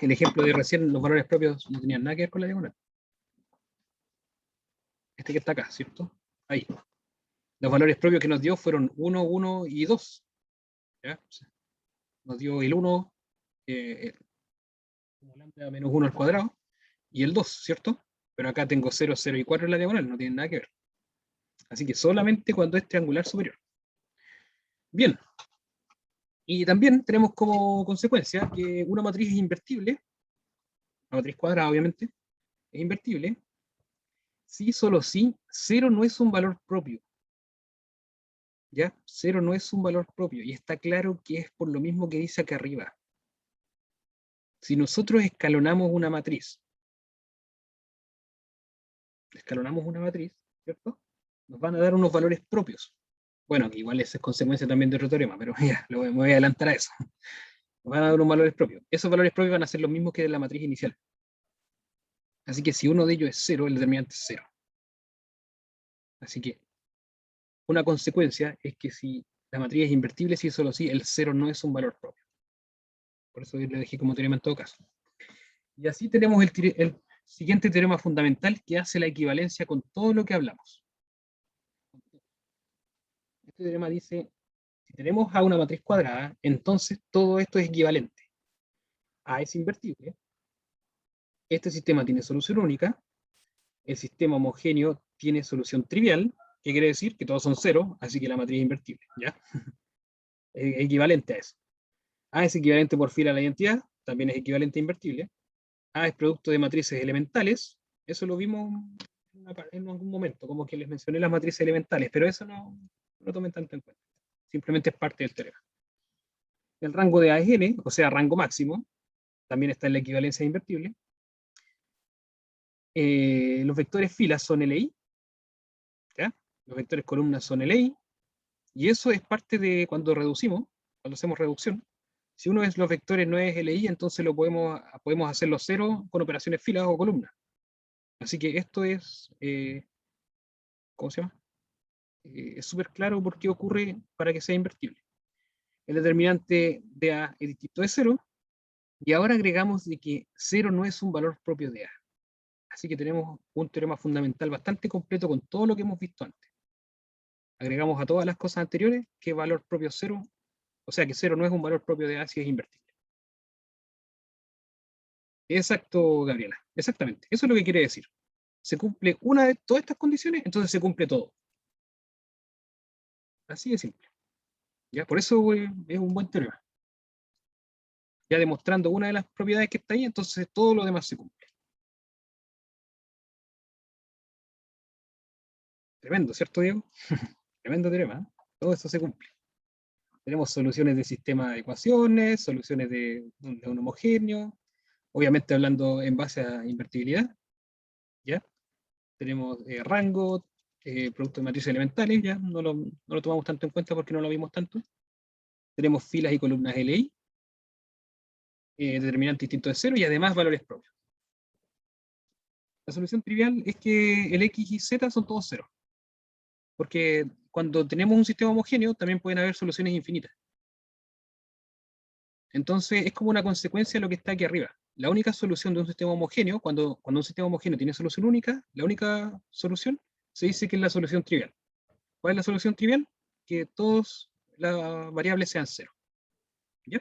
El ejemplo de recién, los valores propios no tenían nada que ver con la diagonal. Este que está acá, ¿cierto? Ahí. Los valores propios que nos dio fueron 1, 1 y 2. ¿Ya? Nos dio el 1, como lambda menos 1 al cuadrado, y el 2, ¿cierto? Pero acá tengo 0, 0 y 4 en la diagonal, no tienen nada que ver. Así que solamente cuando es triangular superior. Bien. Y también tenemos como consecuencia que una matriz es invertible, la matriz cuadrada obviamente, es invertible, si solo si 0 no es un valor propio. ¿Ya? 0 no es un valor propio, y está claro que es por lo mismo que dice acá arriba. Si nosotros escalonamos una matriz, ¿cierto? Nos van a dar unos valores propios. Bueno, que igual eso es consecuencia también de otro teorema, pero ya, me voy a adelantar a eso. Nos van a dar unos valores propios. Esos valores propios van a ser los mismos que de la matriz inicial. Así que si uno de ellos es 0, el determinante es 0. Así que una consecuencia es que si la matriz es invertible, si solo sí, el 0 no es un valor propio. Por eso le dejé como teorema en todo caso. Y así tenemos el siguiente teorema fundamental que hace la equivalencia con todo lo que hablamos. Este teorema dice, si tenemos A una matriz cuadrada, entonces todo esto es equivalente. A es invertible, este sistema tiene solución única, el sistema homogéneo tiene solución trivial, que quiere decir que todos son cero, así que la matriz es invertible, ¿ya? Es equivalente a eso. A es equivalente por fila a la identidad, también es equivalente a invertible. A es producto de matrices elementales, eso lo vimos en algún momento, como que les mencioné las matrices elementales, pero eso no lo tomen tanto en cuenta. Simplemente es parte del teorema. El rango de A es n, o sea, rango máximo, también está en la equivalencia invertible. Los vectores filas son LI, ¿ya? Los vectores columnas son LI, y eso es parte de cuando reducimos, cuando hacemos reducción. Si uno de los vectores no es LI, entonces lo podemos hacer los ceros con operaciones filas o columnas. Así que esto es, ¿cómo se llama? Es súper claro por qué ocurre para que sea invertible. El determinante de A es distinto de 0, y ahora agregamos de que 0 no es un valor propio de A. Así que tenemos un teorema fundamental bastante completo con todo lo que hemos visto antes. Agregamos a todas las cosas anteriores que valor propio 0, o sea que 0 no es un valor propio de A si es invertible. Exacto, Gabriela, exactamente. Eso es lo que quiere decir. Se cumple una de todas estas condiciones, entonces se cumple todo. Así de simple. ¿Ya? Por eso es un buen teorema. Ya demostrando una de las propiedades que está ahí, entonces todo lo demás se cumple. Tremendo, ¿cierto, Diego? Tremendo teorema, ¿eh? Todo eso se cumple. Tenemos soluciones de sistema de ecuaciones, soluciones de un homogéneo, obviamente hablando en base a invertibilidad, ¿ya? Tenemos rango, producto de matrices elementales, ya no lo tomamos tanto en cuenta porque no lo vimos tanto. Tenemos filas y columnas LI, determinante distinto de cero y además valores propios. La solución trivial es que el X y Z son todos ceros. Porque cuando tenemos un sistema homogéneo también pueden haber soluciones infinitas. Entonces es como una consecuencia de lo que está aquí arriba. La única solución de un sistema homogéneo, cuando un sistema homogéneo tiene solución única, la única solución se dice que es la solución trivial. ¿Cuál es la solución trivial? Que todas las variables sean cero. ¿Ya?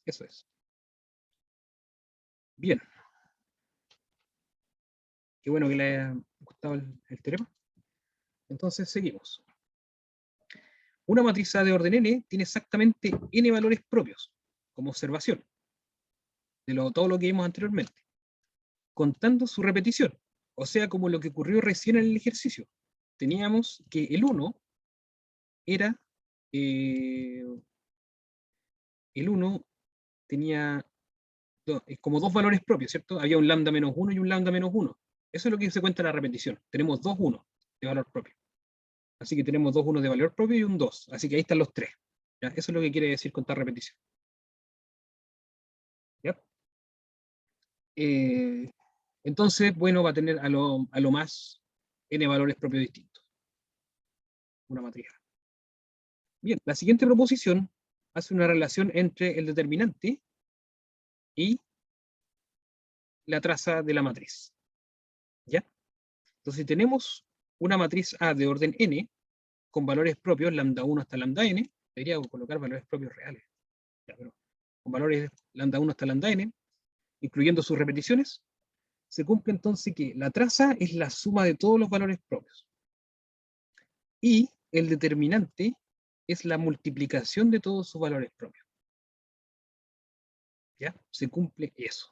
Eso es. Bien. Qué bueno que le haya gustado el teorema. Entonces seguimos. Una matriz A de orden n tiene exactamente n valores propios, como observación, de todo lo que vimos anteriormente, contando su repetición, o sea, como lo que ocurrió recién en el ejercicio. Teníamos que el 1 era, el 1 tenía como dos valores propios, ¿cierto? Había un lambda menos 1 y un lambda menos 1. Eso es lo que se cuenta en la repetición. Tenemos dos 1 de valor propio. Así que tenemos dos 1 de valor propio y un 2. Así que ahí están los tres. ¿Ya? Eso es lo que quiere decir contar repetición. ¿Ya? Entonces, bueno, va a tener a lo más n valores propios distintos. Una matriz A. Bien, la siguiente proposición hace una relación entre el determinante y la traza de la matriz. ¿Ya? Entonces tenemos una matriz A de orden n, con valores propios, lambda 1 hasta lambda n, debería colocar valores propios reales, ya, pero con valores lambda 1 hasta lambda n, incluyendo sus repeticiones, se cumple entonces que la traza es la suma de todos los valores propios. Y el determinante es la multiplicación de todos sus valores propios. ¿Ya? Se cumple eso.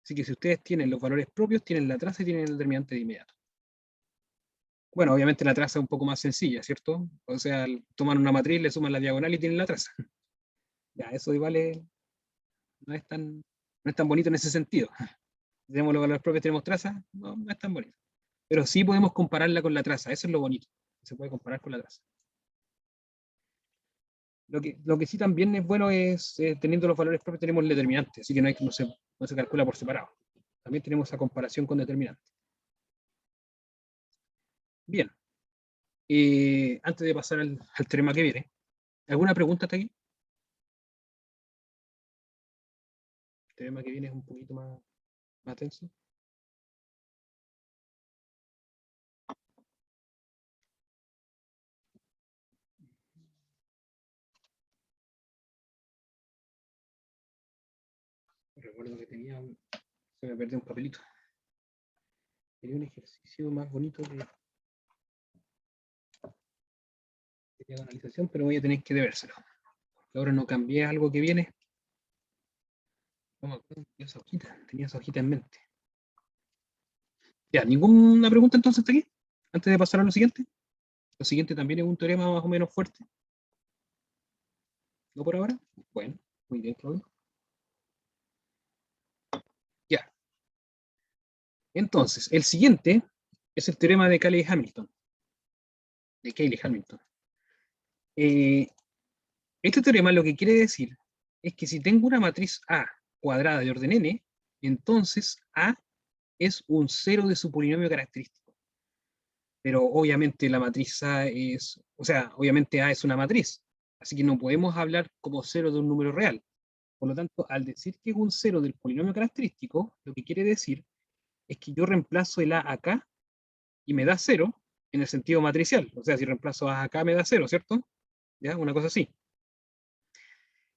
Así que si ustedes tienen los valores propios, tienen la traza y tienen el determinante de inmediato. Bueno, obviamente la traza es un poco más sencilla, ¿cierto? O sea, toman una matriz, le suman la diagonal y tienen la traza. Ya, eso igual no es tan bonito en ese sentido. Tenemos los valores propios, tenemos traza, no es tan bonito. Pero sí podemos compararla con la traza, eso es lo bonito. Se puede comparar con la traza. Lo que sí también es bueno es, teniendo los valores propios, tenemos el determinante, así que no se calcula por separado. También tenemos esa comparación con determinante. Bien. Antes de pasar al teorema que viene, ¿alguna pregunta hasta aquí? El teorema que viene es un poquito más tenso. Recuerdo que se me perdió un papelito. Tenía un ejercicio más bonito que diagonalización, pero voy a tener que debérselo. Ahora no cambié algo que viene. No me acuerdo, tenía esa hojita en mente. Ya, ¿ninguna pregunta entonces hasta aquí? Antes de pasar a lo siguiente. Lo siguiente también es un teorema más o menos fuerte. ¿No por ahora? Bueno, muy bien, Claudio. Ya. Entonces, el siguiente es el teorema de Cayley-Hamilton. De Cayley-Hamilton. Este teorema lo que quiere decir es que si tengo una matriz A cuadrada de orden n, entonces A es un cero de su polinomio característico. Pero obviamente la matriz A es, o sea, obviamente A es una matriz, así que no podemos hablar como cero de un número real. Por lo tanto, al decir que es un cero del polinomio característico, lo que quiere decir es que yo reemplazo el A acá y me da cero en el sentido matricial. O sea, si reemplazo A acá me da cero, ¿cierto? ¿Ya? Una cosa así.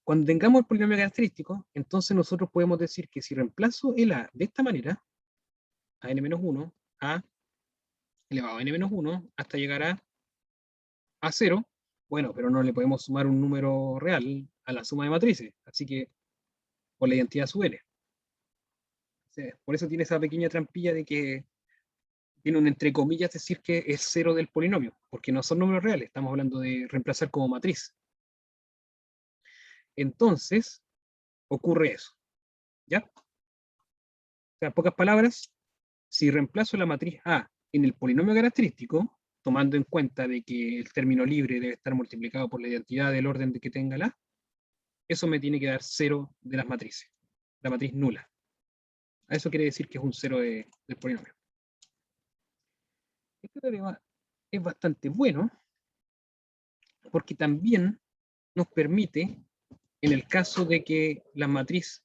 Cuando tengamos el polinomio característico, entonces nosotros podemos decir que si reemplazo el A de esta manera, a n-1, a elevado a n-1, hasta llegar a 0, bueno, pero no le podemos sumar un número real a la suma de matrices, así que por la identidad sub n. Por eso tiene esa pequeña trampilla de que tiene un entre comillas decir que es cero del polinomio, porque no son números reales, estamos hablando de reemplazar como matriz. Entonces, ocurre eso, ¿ya? O sea, en pocas palabras, si reemplazo la matriz A en el polinomio característico, tomando en cuenta de que el término libre debe estar multiplicado por la identidad del orden de que tenga la, eso me tiene que dar cero de las matrices, la matriz nula. A eso quiere decir que es un cero del polinomio. Este teorema es bastante bueno porque también nos permite, en el caso de que la matriz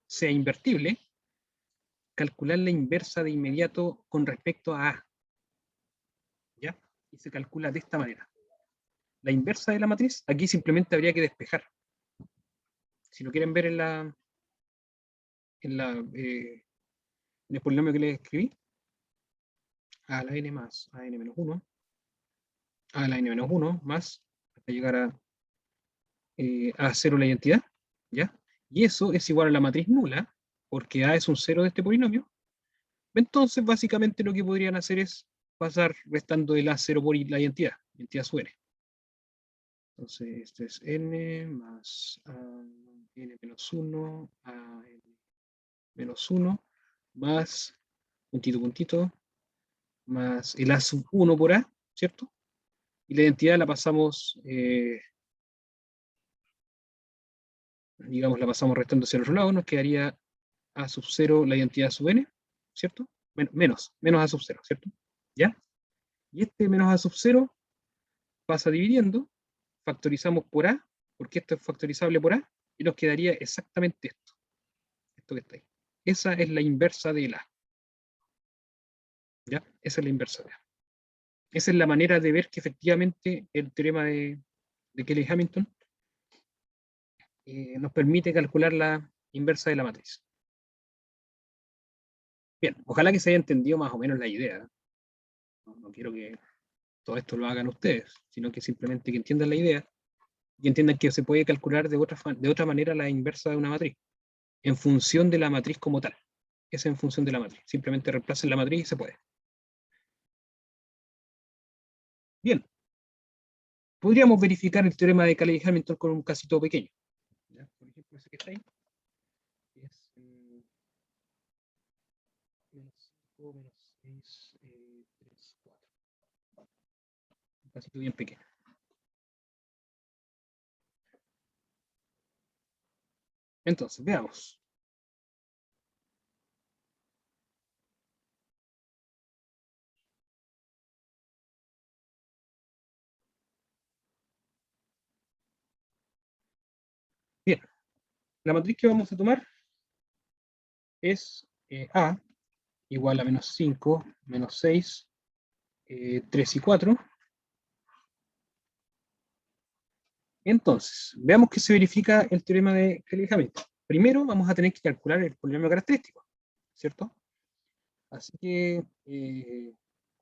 sea invertible, calcular la inversa de inmediato con respecto a A. ¿Ya? Y se calcula de esta manera. La inversa de la matriz, aquí simplemente habría que despejar. Si lo quieren ver en el polinomio que les escribí, a la n más a n menos 1, a la n menos 1 más, hasta llegar a 0 la identidad, ¿ya? Y eso es igual a la matriz nula, porque A es un 0 de este polinomio. Entonces, básicamente lo que podrían hacer es pasar restando el A0 por la identidad sub n. Entonces, esto es n más n menos 1, a n menos 1, más, puntito, puntito, más el A sub 1 por A, ¿cierto? Y la identidad la pasamos, digamos, la pasamos restando hacia el otro lado, nos quedaría A sub 0 la identidad sub n, ¿cierto? Menos A sub 0, ¿cierto? ¿Ya? Y este menos A sub 0 pasa dividiendo, factorizamos por A, porque esto es factorizable por A, y nos quedaría exactamente esto que está ahí. Esa es la inversa de A. ¿Ya? Esa es la inversa de A. Esa es la manera de ver que efectivamente el teorema de Cayley-Hamilton nos permite calcular la inversa de la matriz. Bien, ojalá que se haya entendido más o menos la idea. No quiero que todo esto lo hagan ustedes, sino que simplemente que entiendan la idea y entiendan que se puede calcular de otra manera la inversa de una matriz, en función de la matriz como tal. Es en función de la matriz. Simplemente reemplacen la matriz y se puede. Bien. Podríamos verificar el teorema de Cayley-Hamilton con un casito pequeño. ¿Ya? Por ejemplo, ese que está ahí. Es menos 5, menos 6, 3, 4. Un casito bien pequeño. Entonces, veamos. Bien, la matriz que vamos a tomar es A igual a menos 5, menos 6, 3 y 4. Entonces, veamos que se verifica el teorema de Cayley-Hamilton. Primero vamos a tener que calcular el polinomio característico, ¿cierto? Así que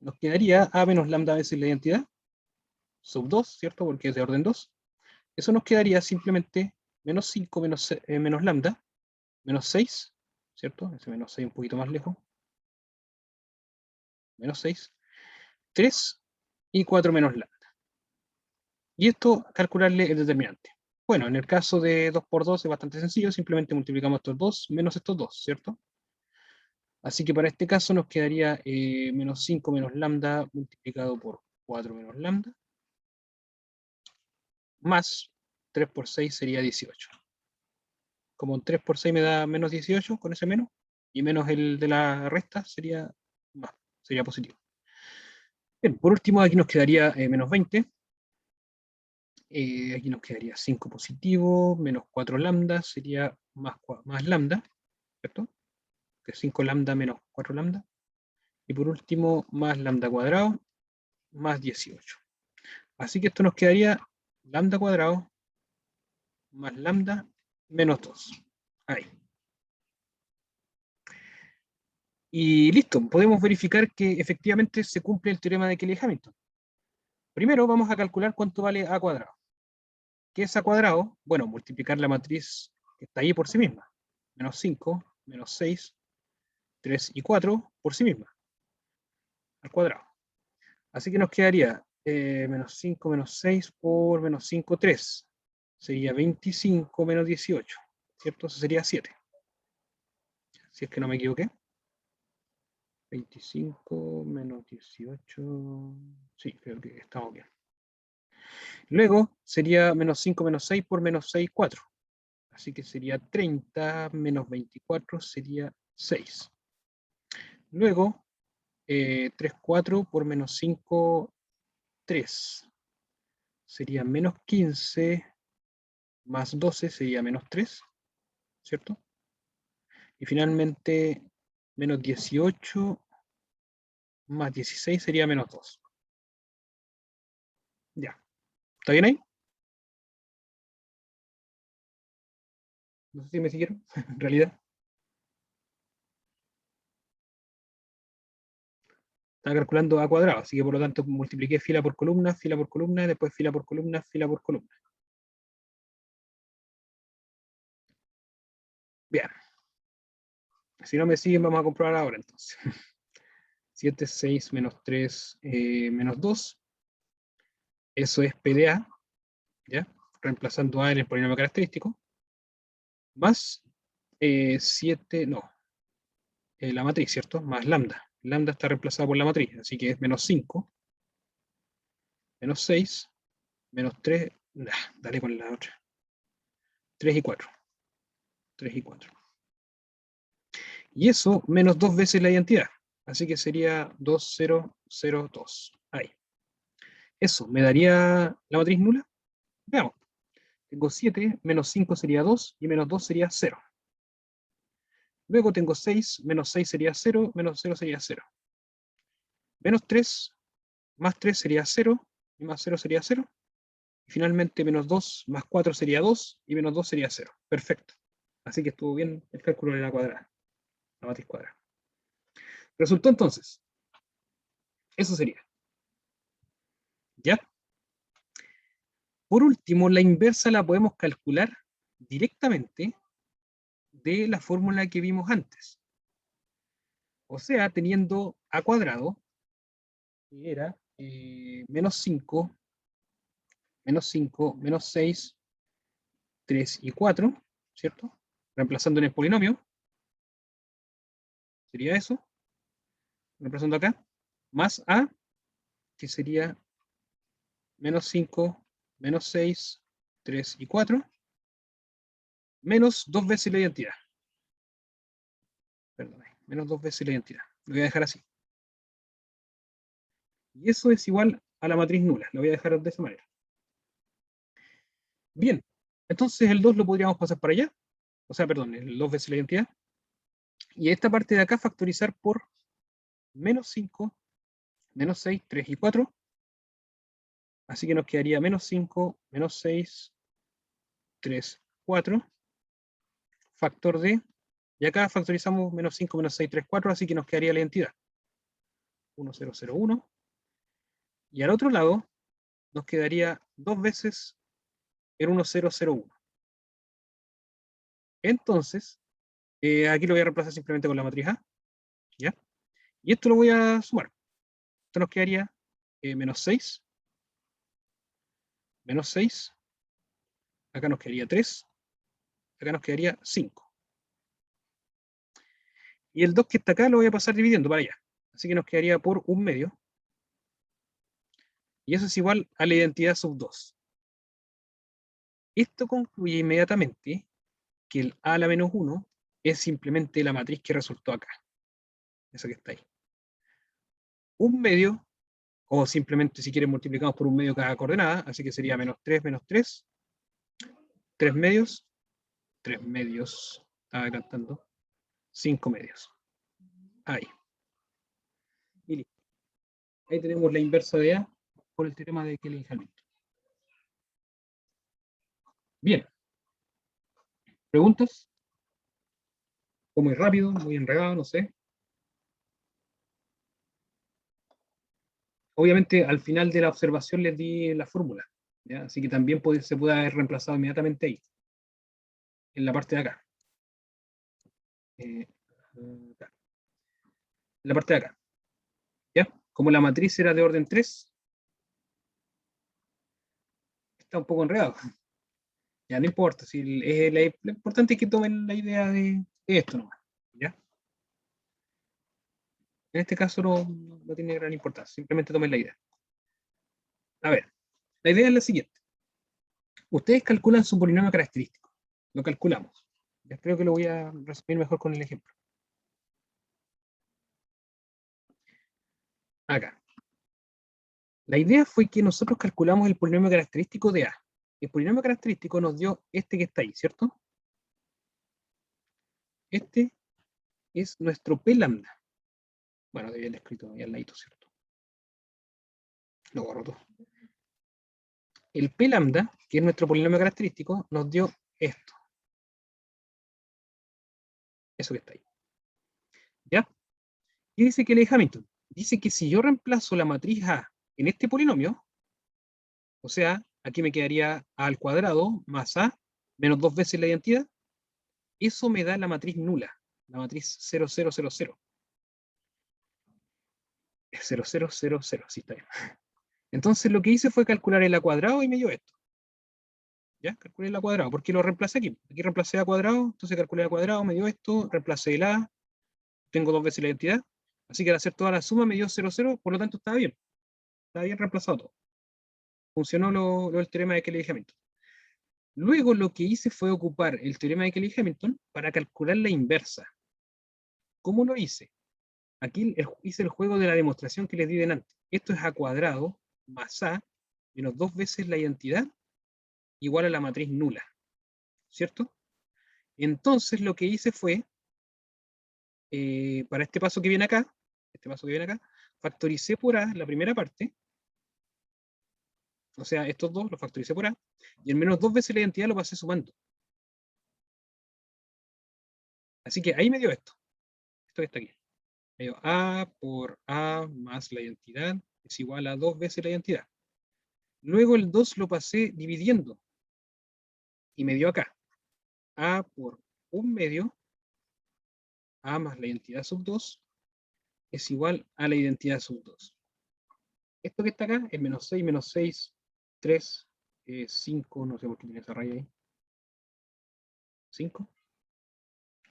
nos quedaría A menos lambda veces la identidad, sub 2, ¿cierto? Porque es de orden 2. Eso nos quedaría simplemente menos 5 menos lambda, menos 6, ¿cierto? Ese menos 6 un poquito más lejos. Menos 6, 3 y 4 menos lambda. Y esto, calcularle el determinante. Bueno, en el caso de 2 por 2 es bastante sencillo, simplemente multiplicamos estos 2 menos estos 2, ¿cierto? Así que para este caso nos quedaría menos 5 menos lambda multiplicado por 4 menos lambda, más 3 por 6 sería 18. Como 3 por 6 me da menos 18 con ese menos, y menos el de la resta sería más, sería positivo. Bien, por último aquí nos quedaría menos 20. Aquí nos quedaría 5 positivo, menos 4 lambda, sería más lambda, ¿cierto? Que 5 lambda menos 4 lambda. Y por último, más lambda cuadrado, más 18. Así que esto nos quedaría lambda cuadrado más lambda menos 2. Ahí. Y listo, podemos verificar que efectivamente se cumple el teorema de Cayley-Hamilton. Primero vamos a calcular cuánto vale A cuadrado. ¿Qué es A cuadrado? Bueno, multiplicar la matriz que está ahí por sí misma. Menos 5, menos 6, 3 y 4 por sí misma. al cuadrado. Así que nos quedaría menos 5 menos 6 por menos 5, 3. Sería 25 menos 18, ¿cierto? Eso sería 7. Si es que no me equivoqué. 25 menos 18. Sí, creo que estamos bien. Luego sería menos 5 menos 6 por menos 6, 4. Así que sería 30 menos 24 sería 6. Luego, 3, 4 por menos 5, 3. Sería menos 15 más 12 sería menos 3, ¿cierto? Y finalmente, menos 18 más 16 sería menos 2. Ya. ¿Está bien ahí? No sé si me siguieron, en realidad. Estaba calculando a cuadrado, así que por lo tanto multipliqué fila por columna, y después fila por columna, fila por columna. Bien. Si no me siguen, vamos a comprobar ahora entonces. 7, 6, menos 3, menos 2. Eso es PDA, ¿ya? Reemplazando A en el polinomio característico. Más 7, no. La matriz, ¿cierto? Más lambda. Lambda está reemplazada por la matriz, así que es menos 5, menos 6, menos 3. Dale con la otra. 3 y 4. 3 y 4. Y eso menos 2 veces la identidad. Así que sería 2002. Ahí. Eso, ¿me daría la matriz nula? Veamos. Tengo 7, menos 5 sería 2, y menos 2 sería 0. Luego tengo 6, menos 6 sería 0, menos 0 sería 0. Menos 3, más 3 sería 0, y más 0 sería 0. Y finalmente menos 2 más 4 sería 2, y menos 2 sería 0. Perfecto. Así que estuvo bien el cálculo de la cuadrada, la matriz cuadrada. Resultó entonces, eso sería. ¿Ya? Por último, la inversa la podemos calcular directamente de la fórmula que vimos antes. O sea, teniendo a cuadrado, que era menos 5, menos 6, 3 y 4, ¿cierto? Reemplazando en el polinomio, sería eso, reemplazando acá, más a, que sería menos 5, menos 6, 3 y 4, menos 2 veces la identidad. Perdón, menos 2 veces la identidad. Lo voy a dejar así. Y eso es igual a la matriz nula. Lo voy a dejar de esa manera. Bien, entonces el 2 lo podríamos pasar para allá. O sea, perdón, el 2 veces la identidad. Y esta parte de acá factorizar por menos 5, menos 6, 3 y 4. Así que nos quedaría menos 5, menos 6, 3, 4. Factor de, y acá factorizamos menos 5, menos 6, 3, 4, así que nos quedaría la identidad. 1, 0, 0, 1. Y al otro lado nos quedaría 2 veces el 1, 0, 0, 1. Entonces, aquí lo voy a reemplazar simplemente con la matriz A. ¿Ya? Y esto lo voy a sumar. Esto nos quedaría menos 6, menos 6. Acá nos quedaría 3. Acá nos quedaría 5. Y el 2 que está acá lo voy a pasar dividiendo para allá. Así que nos quedaría por 1/2. Y eso es igual a la identidad sub 2. Esto concluye inmediatamente que el a a la menos 1 es simplemente la matriz que resultó acá. Esa que está ahí. 1/2, o simplemente si quieren multiplicamos por 1/2 cada coordenada, así que sería menos 3, menos 3. 3 medios. 3 medios. Estaba cantando. 5 medios. Ahí. Y listo. Ahí tenemos la inversa de A por el teorema de Kelly-Hamilton. Bien. ¿Preguntas? ¿O muy rápido, muy enredado? No sé. Obviamente, al final de la observación les di la fórmula, ¿ya? Así que también se puede haber reemplazado inmediatamente ahí, en la parte de acá. En la parte de acá. ¿Ya? como la matriz era de orden 3, está un poco enredado. Ya no importa, si lo importante es que tomen la idea de esto nomás. ¿Ya? En este caso no tiene gran importancia, simplemente tomen la idea. A ver, la idea es la siguiente. Ustedes calculan su polinomio característico. Lo calculamos. Ya creo que lo voy a resumir mejor con el ejemplo. Acá. La idea fue que nosotros calculamos el polinomio característico de A. El polinomio característico nos dio este que está ahí, ¿cierto? Este es nuestro P lambda. Bueno, debía haber escrito ahí al ladito, ¿cierto? Lo borro todo. El P lambda, que es nuestro polinomio característico, nos dio esto. Eso que está ahí. ¿Ya? ¿Qué dice que lee Hamilton? Dice que si yo reemplazo la matriz A en este polinomio, o sea, aquí me quedaría A al cuadrado más A menos 2 veces la identidad, eso me da la matriz nula, la matriz 0, 0, 0, 0. 0, 0, 0, 0, sí está bien. Entonces lo que hice fue calcular el A cuadrado y me dio esto. ¿Ya? Calculé el A cuadrado, porque lo reemplacé aquí. Aquí reemplacé A cuadrado, entonces calculé el A cuadrado, me dio esto, reemplacé el A, tengo 2 veces la identidad, así que al hacer toda la suma me dio 0, 0, por lo tanto estaba bien reemplazado todo. Funcionó lo del teorema de Cayley-Hamilton. Luego lo que hice fue ocupar el teorema de Cayley-Hamilton para calcular la inversa. ¿Cómo lo hice? Aquí hice el juego de la demostración que les di delante. Esto es A cuadrado más A menos 2 veces la identidad igual a la matriz nula. ¿Cierto? Entonces lo que hice fue, para este paso que viene acá, factoricé por A la primera parte, o sea, estos dos los factoricé por A, y el menos 2 veces la identidad lo pasé sumando. Así que ahí me dio esto que está aquí. Me dio A por A más la identidad es igual a 2 veces la identidad. Luego el 2 lo pasé dividiendo, y me dio acá, A por 1/2, A más la identidad sub 2, es igual a la identidad sub 2. Esto que está acá es menos 6, 3, 5, no sé por qué tiene esa raya ahí. 5,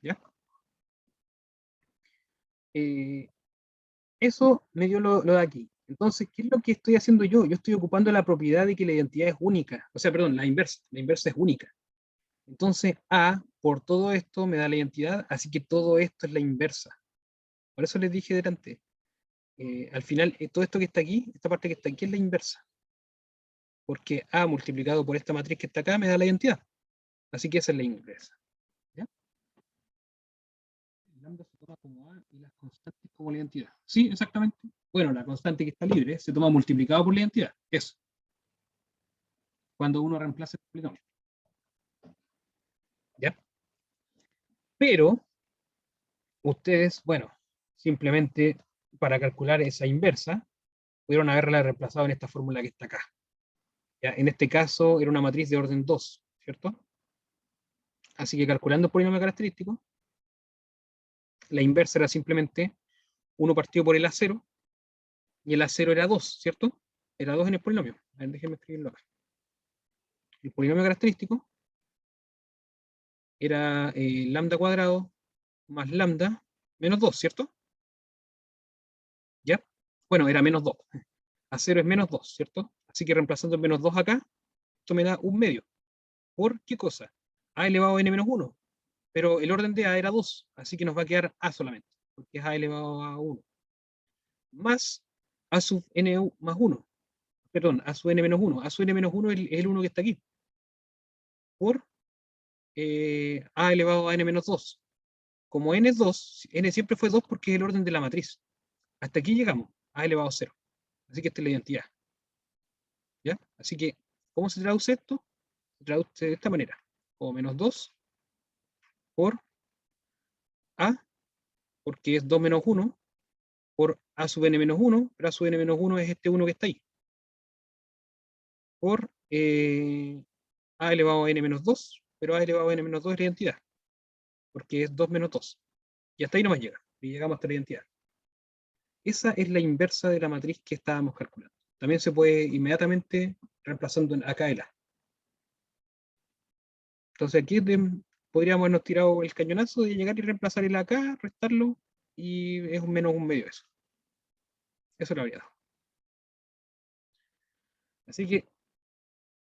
¿ya? Eso me dio lo de aquí. Entonces, ¿qué es lo que estoy haciendo yo? Yo estoy ocupando la propiedad de que la identidad es única. O sea, perdón, la inversa es única. Entonces, A por todo esto me da la identidad, así que todo esto es la inversa. Por eso les dije delante. Al final, todo esto que está aquí, esta parte que está aquí es la inversa. Porque A multiplicado por esta matriz que está acá me da la identidad. Así que esa es la inversa. ¿Ya? El lambda se toma como A y las constantes como la identidad. Sí, exactamente. Bueno, la constante que está libre se toma multiplicado por la identidad. Eso. Cuando uno reemplaza el polinomio. ¿Ya? Pero, ustedes, bueno, simplemente para calcular esa inversa, pudieron haberla reemplazado en esta fórmula que está acá. ¿Ya? En este caso era una matriz de orden 2, ¿cierto? Así que calculando el polinomio característico, la inversa era simplemente 1 partido por el A0, y el A0 era 2, ¿cierto? Era 2 en el polinomio. A ver, déjenme escribirlo acá. El polinomio característico era lambda cuadrado más lambda menos 2, ¿cierto? ¿Ya? Bueno, era menos 2. A0 es menos 2, ¿cierto? Así que reemplazando el menos 2 acá, esto me da 1/2. ¿Por qué cosa? A elevado a n menos 1. Pero el orden de A era 2, así que nos va a quedar A solamente, porque es A elevado a 1. Más A sub n más 1. Perdón, A sub n menos 1. A sub n menos 1 es el 1 que está aquí. Por A elevado a n menos 2. Como n es 2, n siempre fue 2 porque es el orden de la matriz. Hasta aquí llegamos, A elevado a 0. Así que esta es la identidad. ¿Ya? Así que, ¿cómo se traduce esto? Se traduce de esta manera. Como menos 2 por A, porque es 2 menos 1, por A sub n menos 1, pero A sub n menos 1 es este 1 que está ahí. Por A elevado a n menos 2, pero A elevado a n menos 2 es la identidad, porque es 2 menos 2. Y hasta ahí nomás llega, y llegamos hasta la identidad. esa es la inversa de la matriz que estábamos calculando. También se puede inmediatamente reemplazando acá el A. Entonces aquí podríamos habernos tirado el cañonazo de llegar y reemplazar el A acá, restarlo, y es un menos un medio eso. Eso lo habría dado. Así que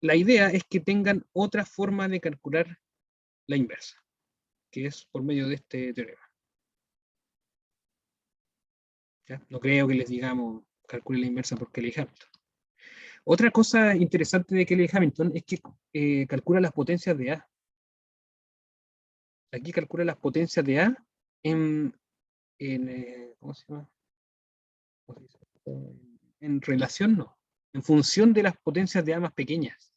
la idea es que tengan otra forma de calcular la inversa, que es por medio de este teorema. ¿Ya? No creo que les digamos calcule la inversa por Kelly Hamilton. Otra cosa interesante de Kelly Hamilton es que calcula las potencias de A. Aquí calcula las potencias de A ¿cómo se llama? En relación, no. En función de las potencias de A más pequeñas.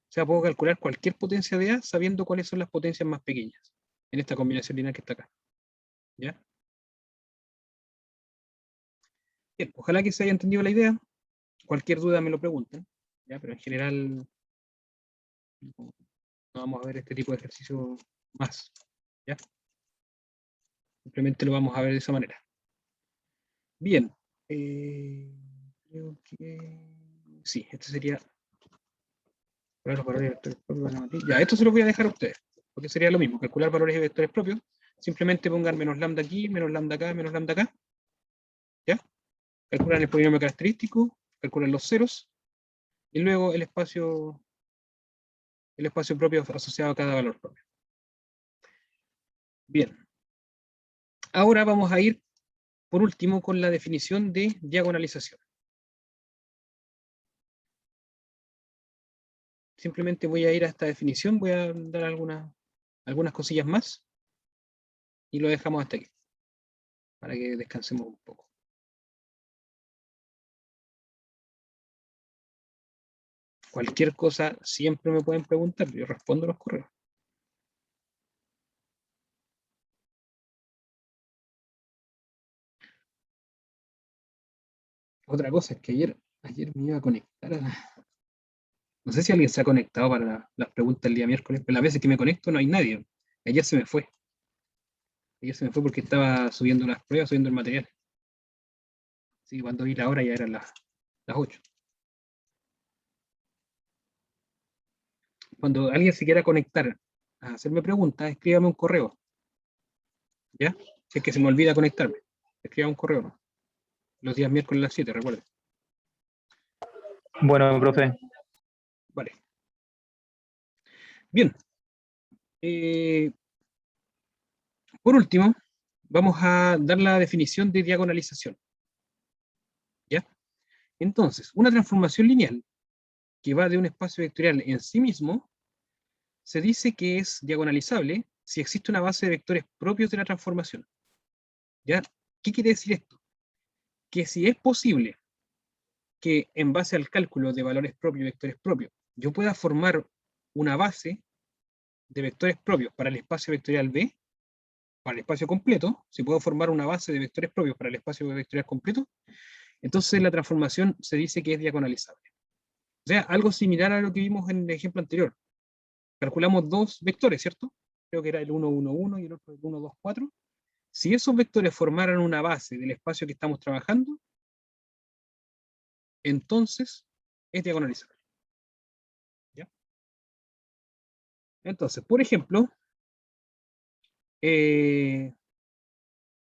O sea, puedo calcular cualquier potencia de A sabiendo cuáles son las potencias más pequeñas en esta combinación lineal que está acá. ¿Ya? Bien, ojalá que se haya entendido la idea. Cualquier duda me lo pregunten. ¿Ya? Pero en general no vamos a ver este tipo de ejercicio más. ¿Ya? Simplemente lo vamos a ver de esa manera. Bien. Creo que sí, este sería. Ya, esto se lo voy a dejar a ustedes, porque sería lo mismo, calcular valores y vectores propios. Simplemente pongan menos lambda aquí, menos lambda acá, menos lambda acá. ¿Ya? Calculan el polinomio característico, calculan los ceros, y luego el espacio propio asociado a cada valor propio. Bien. Ahora vamos a ir, por último, con la definición de diagonalización. Simplemente voy a ir a esta definición, voy a dar algunas cosillas más, y lo dejamos hasta aquí, para que descansemos un poco. Cualquier cosa siempre me pueden preguntar, yo respondo los correos. Otra cosa es que ayer me iba a conectar no sé si alguien se ha conectado para las preguntas el día miércoles, pero las veces que me conecto no hay nadie. Ayer se me fue. Ayer se me fue porque estaba subiendo las pruebas, subiendo el material. Así que cuando vi la hora ya eran las 8. Cuando alguien se quiera conectar a hacerme preguntas, escríbame un correo. ¿Ya? Si es que se me olvida conectarme. Escriba un correo, ¿no? Los días miércoles a las 7, recuerden. Bueno, profe. Vale. Bien. Por último, vamos a dar la definición de diagonalización. ¿Ya? Entonces, una transformación lineal que va de un espacio vectorial en sí mismo, se dice que es diagonalizable si existe una base de vectores propios de la transformación. ¿Ya? ¿Qué quiere decir esto? Que si es posible que en base al cálculo de valores propios y vectores propios, yo pueda formar una base de vectores propios para el espacio vectorial B, para el espacio completo, si puedo formar una base de vectores propios para el espacio vectorial completo, entonces la transformación se dice que es diagonalizable. O sea, algo similar a lo que vimos en el ejemplo anterior. Calculamos dos vectores, ¿cierto? Creo que era el 1, 1, 1 y el otro el 1, 2, 4. Si esos vectores formaran una base del espacio que estamos trabajando, entonces es diagonalizable. ¿Ya? Entonces, por ejemplo,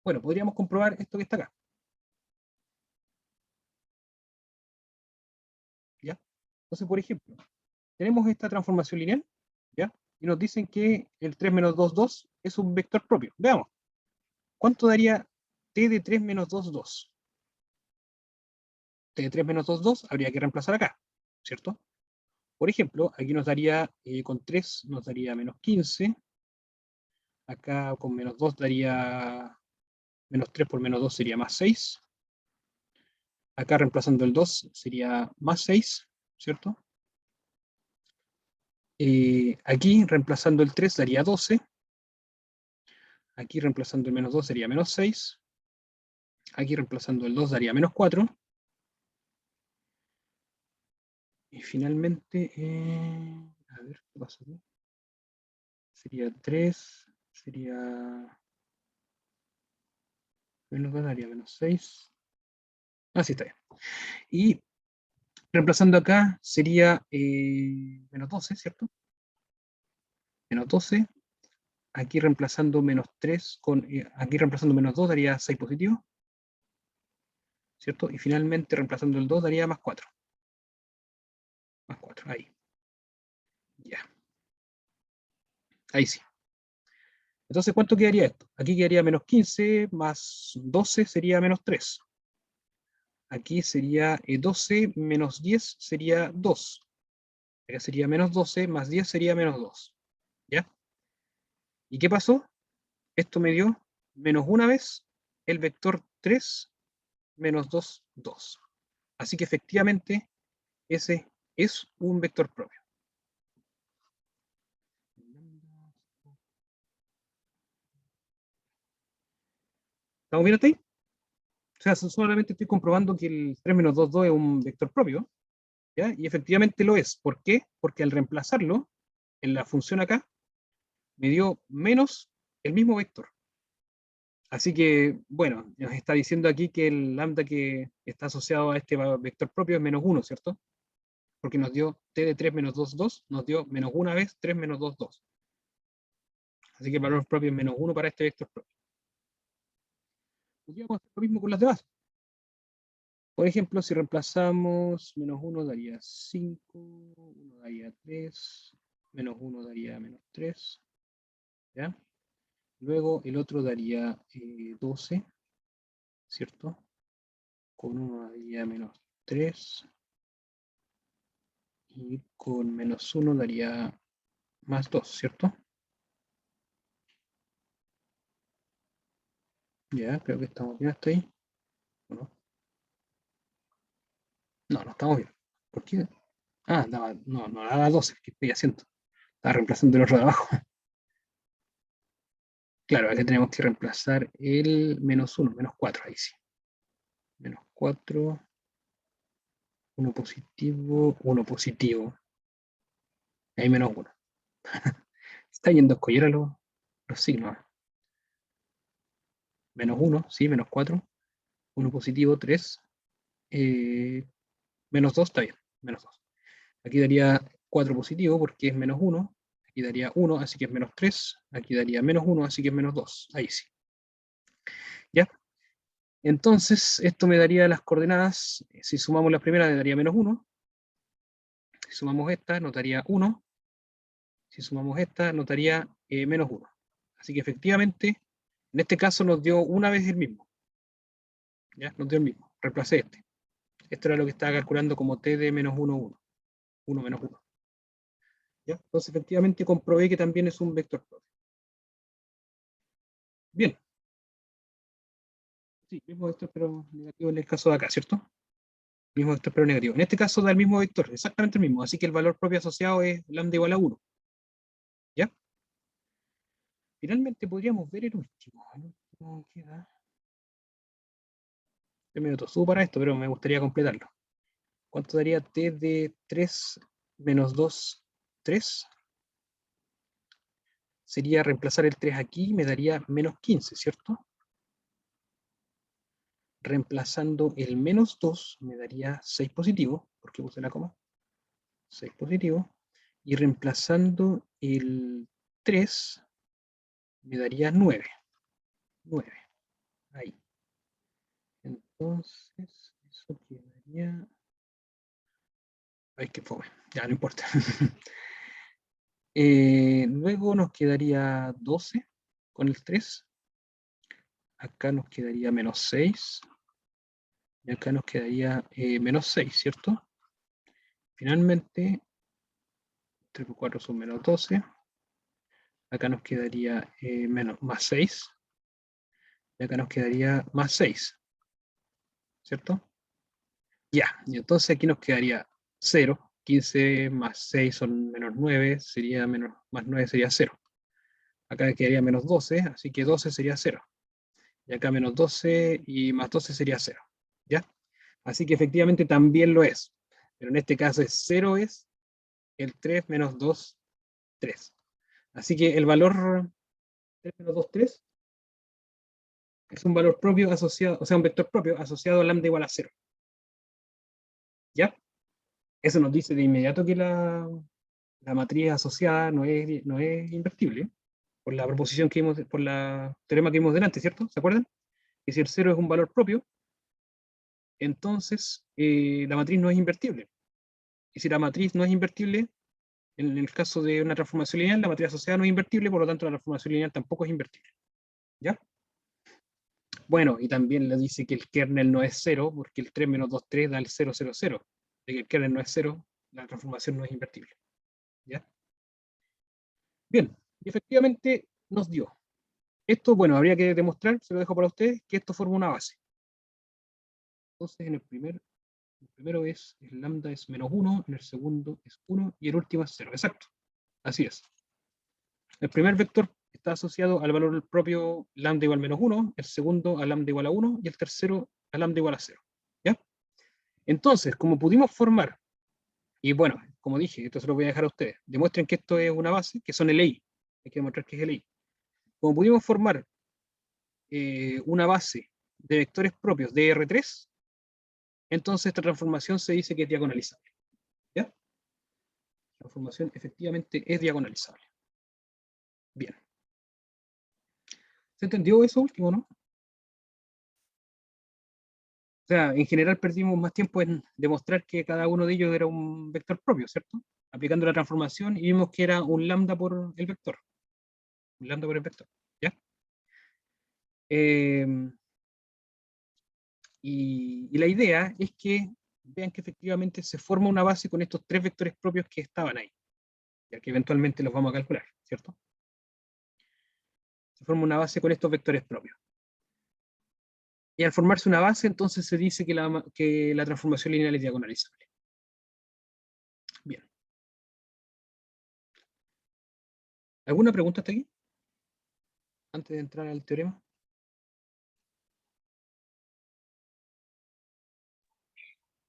bueno, podríamos comprobar esto que está acá. ¿Ya? Entonces, por ejemplo, tenemos esta transformación lineal, ¿ya? Y nos dicen que el 3 menos 2, 2 es un vector propio. Veamos. ¿Cuánto daría t de 3 menos 2, 2? T de 3 menos 2, 2 habría que reemplazar acá, ¿cierto? Por ejemplo, aquí nos daría, con 3 nos daría menos 15. Acá con menos 2 daría menos 3 por menos 2 sería más 6. Acá reemplazando el 2 sería más 6, ¿cierto? Aquí reemplazando el 3 daría 12. Aquí reemplazando el menos 2 sería menos 6. Aquí reemplazando el 2 daría menos 4. Y finalmente, a ver, ¿qué pasa aquí? Sería 3, sería menos 2 daría menos 6. Así está bien. Y reemplazando acá sería menos 12, ¿cierto? Menos 12. Aquí reemplazando menos 3 con... aquí reemplazando menos 2 daría 6 positivo, ¿cierto? Y finalmente reemplazando el 2 daría más 4. Más 4, ahí. Ya. Ahí sí. Entonces, ¿cuánto quedaría esto? Aquí quedaría menos 15 más 12 sería menos 3. Aquí sería 12 menos 10 sería 2. Acá sería menos 12 más 10 sería menos 2. ¿Ya? ¿Y qué pasó? Esto me dio menos una vez el vector 3 menos 2, 2. Así que efectivamente ese es un vector propio. ¿Estamos bien hasta ahí? O sea, solamente estoy comprobando que el 3 menos 2, 2 es un vector propio, ¿ya? Y efectivamente lo es. ¿Por qué? Porque al reemplazarlo en la función acá, me dio menos el mismo vector. Así que, bueno, nos está diciendo aquí que el lambda que está asociado a este vector propio es menos 1, ¿cierto? Porque nos dio t de 3 menos 2, 2, nos dio menos una vez 3 menos 2, 2. Así que el valor propio es menos 1 para este vector propio. Podríamos hacer lo mismo con las demás. Por ejemplo, si reemplazamos menos 1 daría 5, 1 daría 3, menos 1 daría menos 3, ¿ya? Luego el otro daría 12, ¿cierto? Con 1 daría menos 3, y con menos 1 daría más 2, ¿cierto? Ya, creo que estamos bien hasta ahí. ¿O no? No, no estamos bien. ¿Por qué? Ah, no daba 12, ¿qué estoy haciendo? Estaba reemplazando el otro de abajo. Claro, acá tenemos que reemplazar el menos 1, menos 4, ahí sí. Menos 4, 1 positivo, 1 positivo. Ahí menos 1. Está yendo a escoger los signos. Menos 1, sí, menos 4. 1 positivo, 3. Menos 2, está bien. Menos 2. Aquí daría 4 positivo porque es menos 1. Aquí daría 1, así que es menos 3. Aquí daría menos 1, así que es menos 2. Ahí sí. ¿Ya? Entonces, esto me daría las coordenadas. Si sumamos la primera, me daría menos 1. Si sumamos esta, nos daría 1. Si sumamos esta, nos daría menos 1. Así que efectivamente, en este caso nos dio una vez el mismo. ¿Ya? Nos dio el mismo. Reemplacé este. Esto era lo que estaba calculando como t de menos 1, 1. 1 menos 1. ¿Ya? Entonces, efectivamente, comprobé que también es un vector propio. Bien. Sí, mismo vector, pero negativo en el caso de acá, ¿cierto? Mismo vector, pero negativo. En este caso da el mismo vector, exactamente el mismo. Así que el valor propio asociado es lambda igual a 1. ¿Ya? Finalmente podríamos ver el último. El último queda... Yo me autosubo para esto, pero me gustaría completarlo. ¿Cuánto daría t de 3 menos 2, 3? Sería reemplazar el 3 aquí, me daría menos 15, ¿cierto? Reemplazando el menos 2 me daría 6 positivo, porque puse la coma. 6 positivo. Y reemplazando el 3 me daría 9. 9. Ahí. Entonces, eso quedaría... Ay, qué fome. Ya, no importa. Luego nos quedaría 12 con el 3. Acá nos quedaría menos 6. Y acá nos quedaría menos 6, ¿cierto? Finalmente, 3 por 4 son menos 12. Acá nos quedaría más 6. Y acá nos quedaría más 6, ¿cierto? Ya, y entonces aquí nos quedaría 0. 15 más 6 son menos 9, sería menos, más 9 sería 0. Acá quedaría menos 12, así que 12 sería 0. Y acá menos 12 y más 12 sería 0. ¿Ya? Así que efectivamente también lo es. Pero en este caso es 0 es el 3 menos 2, 3. Así que el valor 3 menos 2, 3 es un valor propio asociado, o sea, un vector propio asociado a lambda igual a 0. ¿Ya? Eso nos dice de inmediato que la matriz asociada no es invertible, por la proposición que vimos, por la teorema que vimos delante, ¿cierto? ¿Se acuerdan? Que si el 0 es un valor propio, entonces la matriz no es invertible. Y si la matriz no es invertible, en el caso de una transformación lineal, la matriz asociada no es invertible, por lo tanto la transformación lineal tampoco es invertible. ¿Ya? Bueno, y también le dice que el kernel no es 0, porque el 3 menos 2, 3 da el 0, 0, 0. De que el kernel no es 0, la transformación no es invertible. ¿Ya? Bien, y efectivamente nos dio. Esto, bueno, habría que demostrar, se lo dejo para ustedes, que esto forma una base. Entonces, en el primero es, el lambda es menos 1, en el segundo es 1, y el último es 0. Exacto. Así es. El primer vector está asociado al valor propio lambda igual menos 1, el segundo a lambda igual a 1, y el tercero a lambda igual a 0. ¿Ya? Entonces, como pudimos formar, y bueno, como dije, esto se lo voy a dejar a ustedes, demuestren que esto es una base, que son LI. Hay que demostrar que es LI. Como pudimos formar una base de vectores propios de R3, entonces esta transformación se dice que es diagonalizable. ¿Ya? La transformación efectivamente es diagonalizable. Bien. ¿Se entendió eso último, no? O sea, en general perdimos más tiempo en demostrar que cada uno de ellos era un vector propio, ¿cierto? Aplicando la transformación y vimos que era un lambda por el vector. Un lambda por el vector, ¿ya? Y la idea es que vean que efectivamente se forma una base con estos tres vectores propios que estaban ahí, ya que eventualmente los vamos a calcular, ¿cierto? Se forma una base con estos vectores propios. Y al formarse una base, entonces se dice que la transformación lineal es diagonalizable. Bien. ¿Alguna pregunta hasta aquí? Antes de entrar al teorema.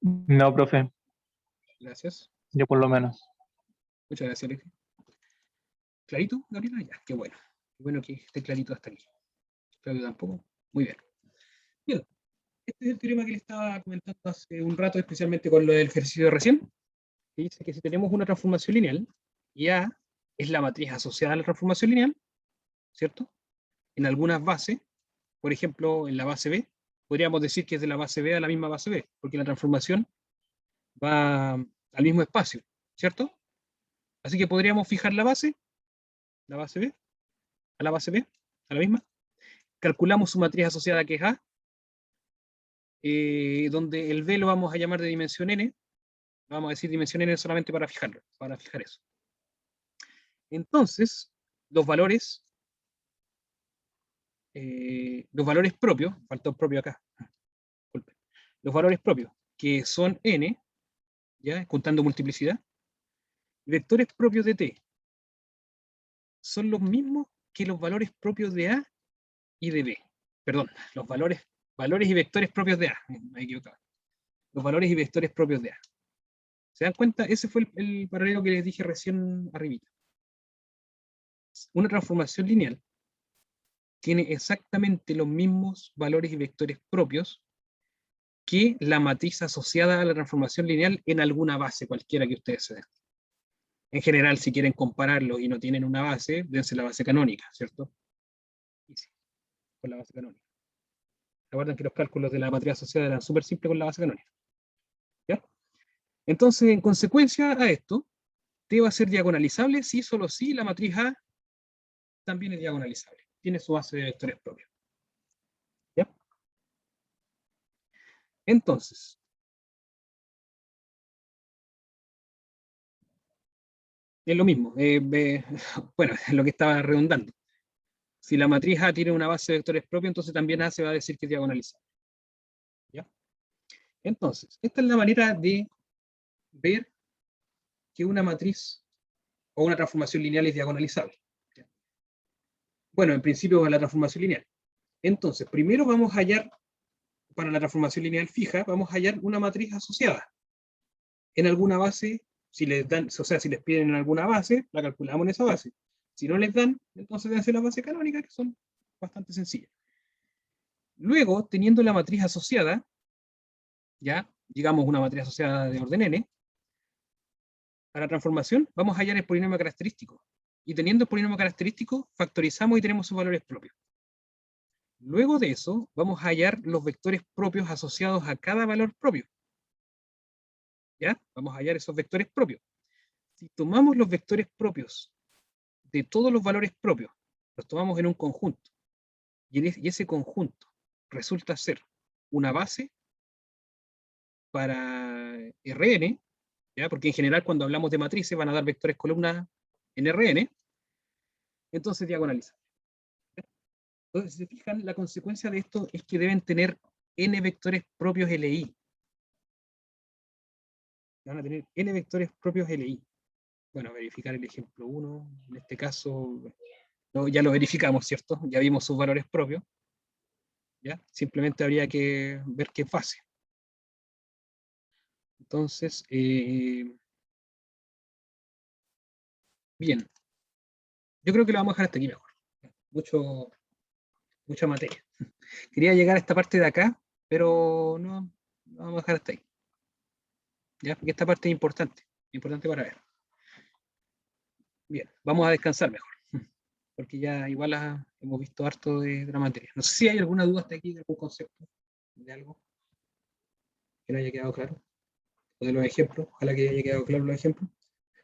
No, profe, Gracias. yo por lo menos. Muchas gracias, Alexis. ¿Clarito, Gabriela? Ya, qué bueno. Qué bueno que esté clarito hasta aquí. Claudio tampoco. Muy bien. Bien. Este es el teorema que le estaba comentando hace un rato, especialmente con lo del ejercicio de recién, que dice que si tenemos una transformación lineal, y A es la matriz asociada a la transformación lineal, ¿cierto? En algunas bases, por ejemplo, en la base B, podríamos decir que es de la base B a la misma base B, porque la transformación va al mismo espacio, ¿cierto? Así que podríamos fijar la base B, a la base B, a la misma. Calculamos su matriz asociada que es A, donde el B lo vamos a llamar de dimensión n, vamos a decir dimensión n solamente para fijarlo, para fijar eso. Entonces, los valores propios, falta un propio acá, disculpen, los valores propios, que son n, ya contando multiplicidad, vectores propios de t, son los mismos que los valores propios de A y de B. Perdón, los valores y vectores propios de A, me he equivocado. Los valores y vectores propios de A. ¿Se dan cuenta? Ese fue el paralelo que les dije recién arribita. Una transformación lineal tiene exactamente los mismos valores y vectores propios que la matriz asociada a la transformación lineal en alguna base, cualquiera que ustedes se den. En general, si quieren compararlo y no tienen una base, dense la base canónica, ¿cierto? Y sí, con la base canónica. Recuerden que los cálculos de la matriz asociada eran súper simples con la base canónica. ¿Ya? Entonces, en consecuencia a esto, T va a ser diagonalizable si solo si la matriz A también es diagonalizable. Tiene su base de vectores propios. ¿Ya? Entonces, es lo mismo. Bueno, es lo que estaba redundando. Si la matriz A tiene una base de vectores propios, entonces también A se va a decir que es diagonalizable. ¿Ya? Entonces, esta es la manera de ver que una matriz o una transformación lineal es diagonalizable. ¿Ya? Bueno, en principio es la transformación lineal. Entonces, primero vamos a hallar, para la transformación lineal fija, vamos a hallar una matriz asociada. En alguna base, si les dan, o sea, si les piden en alguna base, la calculamos en esa base. Si no les dan, entonces deben ser las bases canónicas, que son bastante sencillas. Luego, teniendo la matriz asociada, ya digamos una matriz asociada de orden n, para la transformación vamos a hallar el polinomio característico. Y teniendo el polinomio característico, factorizamos y tenemos sus valores propios. Luego de eso, vamos a hallar los vectores propios asociados a cada valor propio. ¿Ya? Vamos a hallar esos vectores propios. Si tomamos los vectores propios de todos los valores propios, los tomamos en un conjunto, y ese conjunto resulta ser una base para Rn, ¿ya? Porque en general cuando hablamos de matrices van a dar vectores columnas en Rn, entonces diagonaliza. Entonces, si se fijan, la consecuencia de esto es que deben tener n vectores propios Li. Van a tener n vectores propios Li. Bueno, verificar el ejemplo 1, en este caso, no, ya lo verificamos, ¿cierto? Ya vimos sus valores propios. ¿Ya? Simplemente habría que ver qué fase. Entonces, bien. Yo creo que lo vamos a dejar hasta aquí mejor. Mucha materia. Quería llegar a esta parte de acá, pero no, lo vamos a dejar hasta ahí. ¿Ya? Porque esta parte es importante para ver. Bien, vamos a descansar mejor, porque ya igual hemos visto harto de la materia. No sé si hay alguna duda hasta aquí, de algún concepto, de algo que no haya quedado claro. O de los ejemplos, ojalá que haya quedado claro los ejemplos.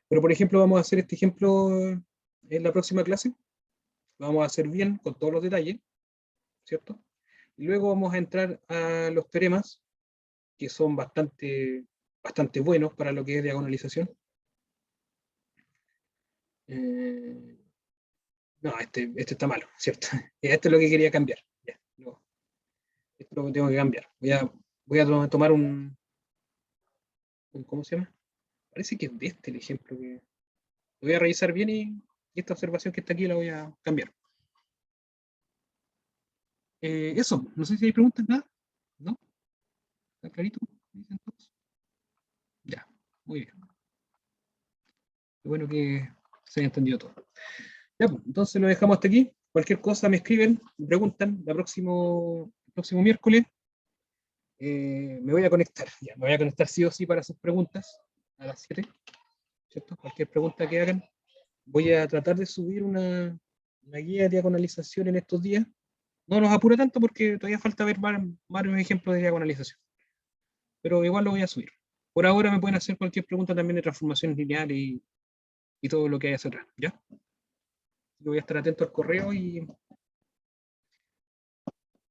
Pero por ejemplo, vamos a hacer este ejemplo en la próxima clase. Lo vamos a hacer bien, con todos los detalles, ¿cierto? Y luego vamos a entrar a los teoremas, que son bastante buenos para lo que es diagonalización. No, este está malo, ¿cierto? Esto es lo que quería cambiar. Ya, no, esto es lo que tengo que cambiar. Voy a tomar ¿cómo se llama? Parece que es de este el ejemplo que lo voy a revisar bien y esta observación que está aquí la voy a cambiar. Eso, no sé si hay preguntas, nada, ¿no? ¿Está clarito? ¿Dicen todos? Ya, muy bien. Qué bueno que se haya entendido todo. Ya, pues, entonces lo dejamos hasta aquí. Cualquier cosa me escriben, me preguntan. El próximo miércoles me voy a conectar. Ya, me voy a conectar sí o sí para sus preguntas a las 7. ¿Cierto? Cualquier pregunta que hagan. Voy a tratar de subir una guía de diagonalización en estos días. No nos apura tanto porque todavía falta ver varios ejemplos de diagonalización. Pero igual lo voy a subir. Por ahora me pueden hacer cualquier pregunta también de transformaciones lineales y todo lo que hay hacia atrás. ¿Ya? Yo voy a estar atento al correo y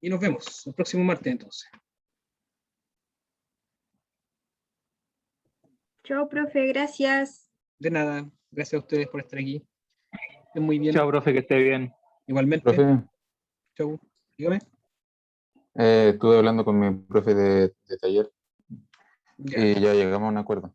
nos vemos el próximo martes entonces. Chao, profe, gracias. De nada, gracias a ustedes por estar aquí. Estén muy bien. Chao, profe, que esté bien. Igualmente. Profe, Chau. Dígame. estuve hablando con mi profe de taller Ya. y ya llegamos a un acuerdo.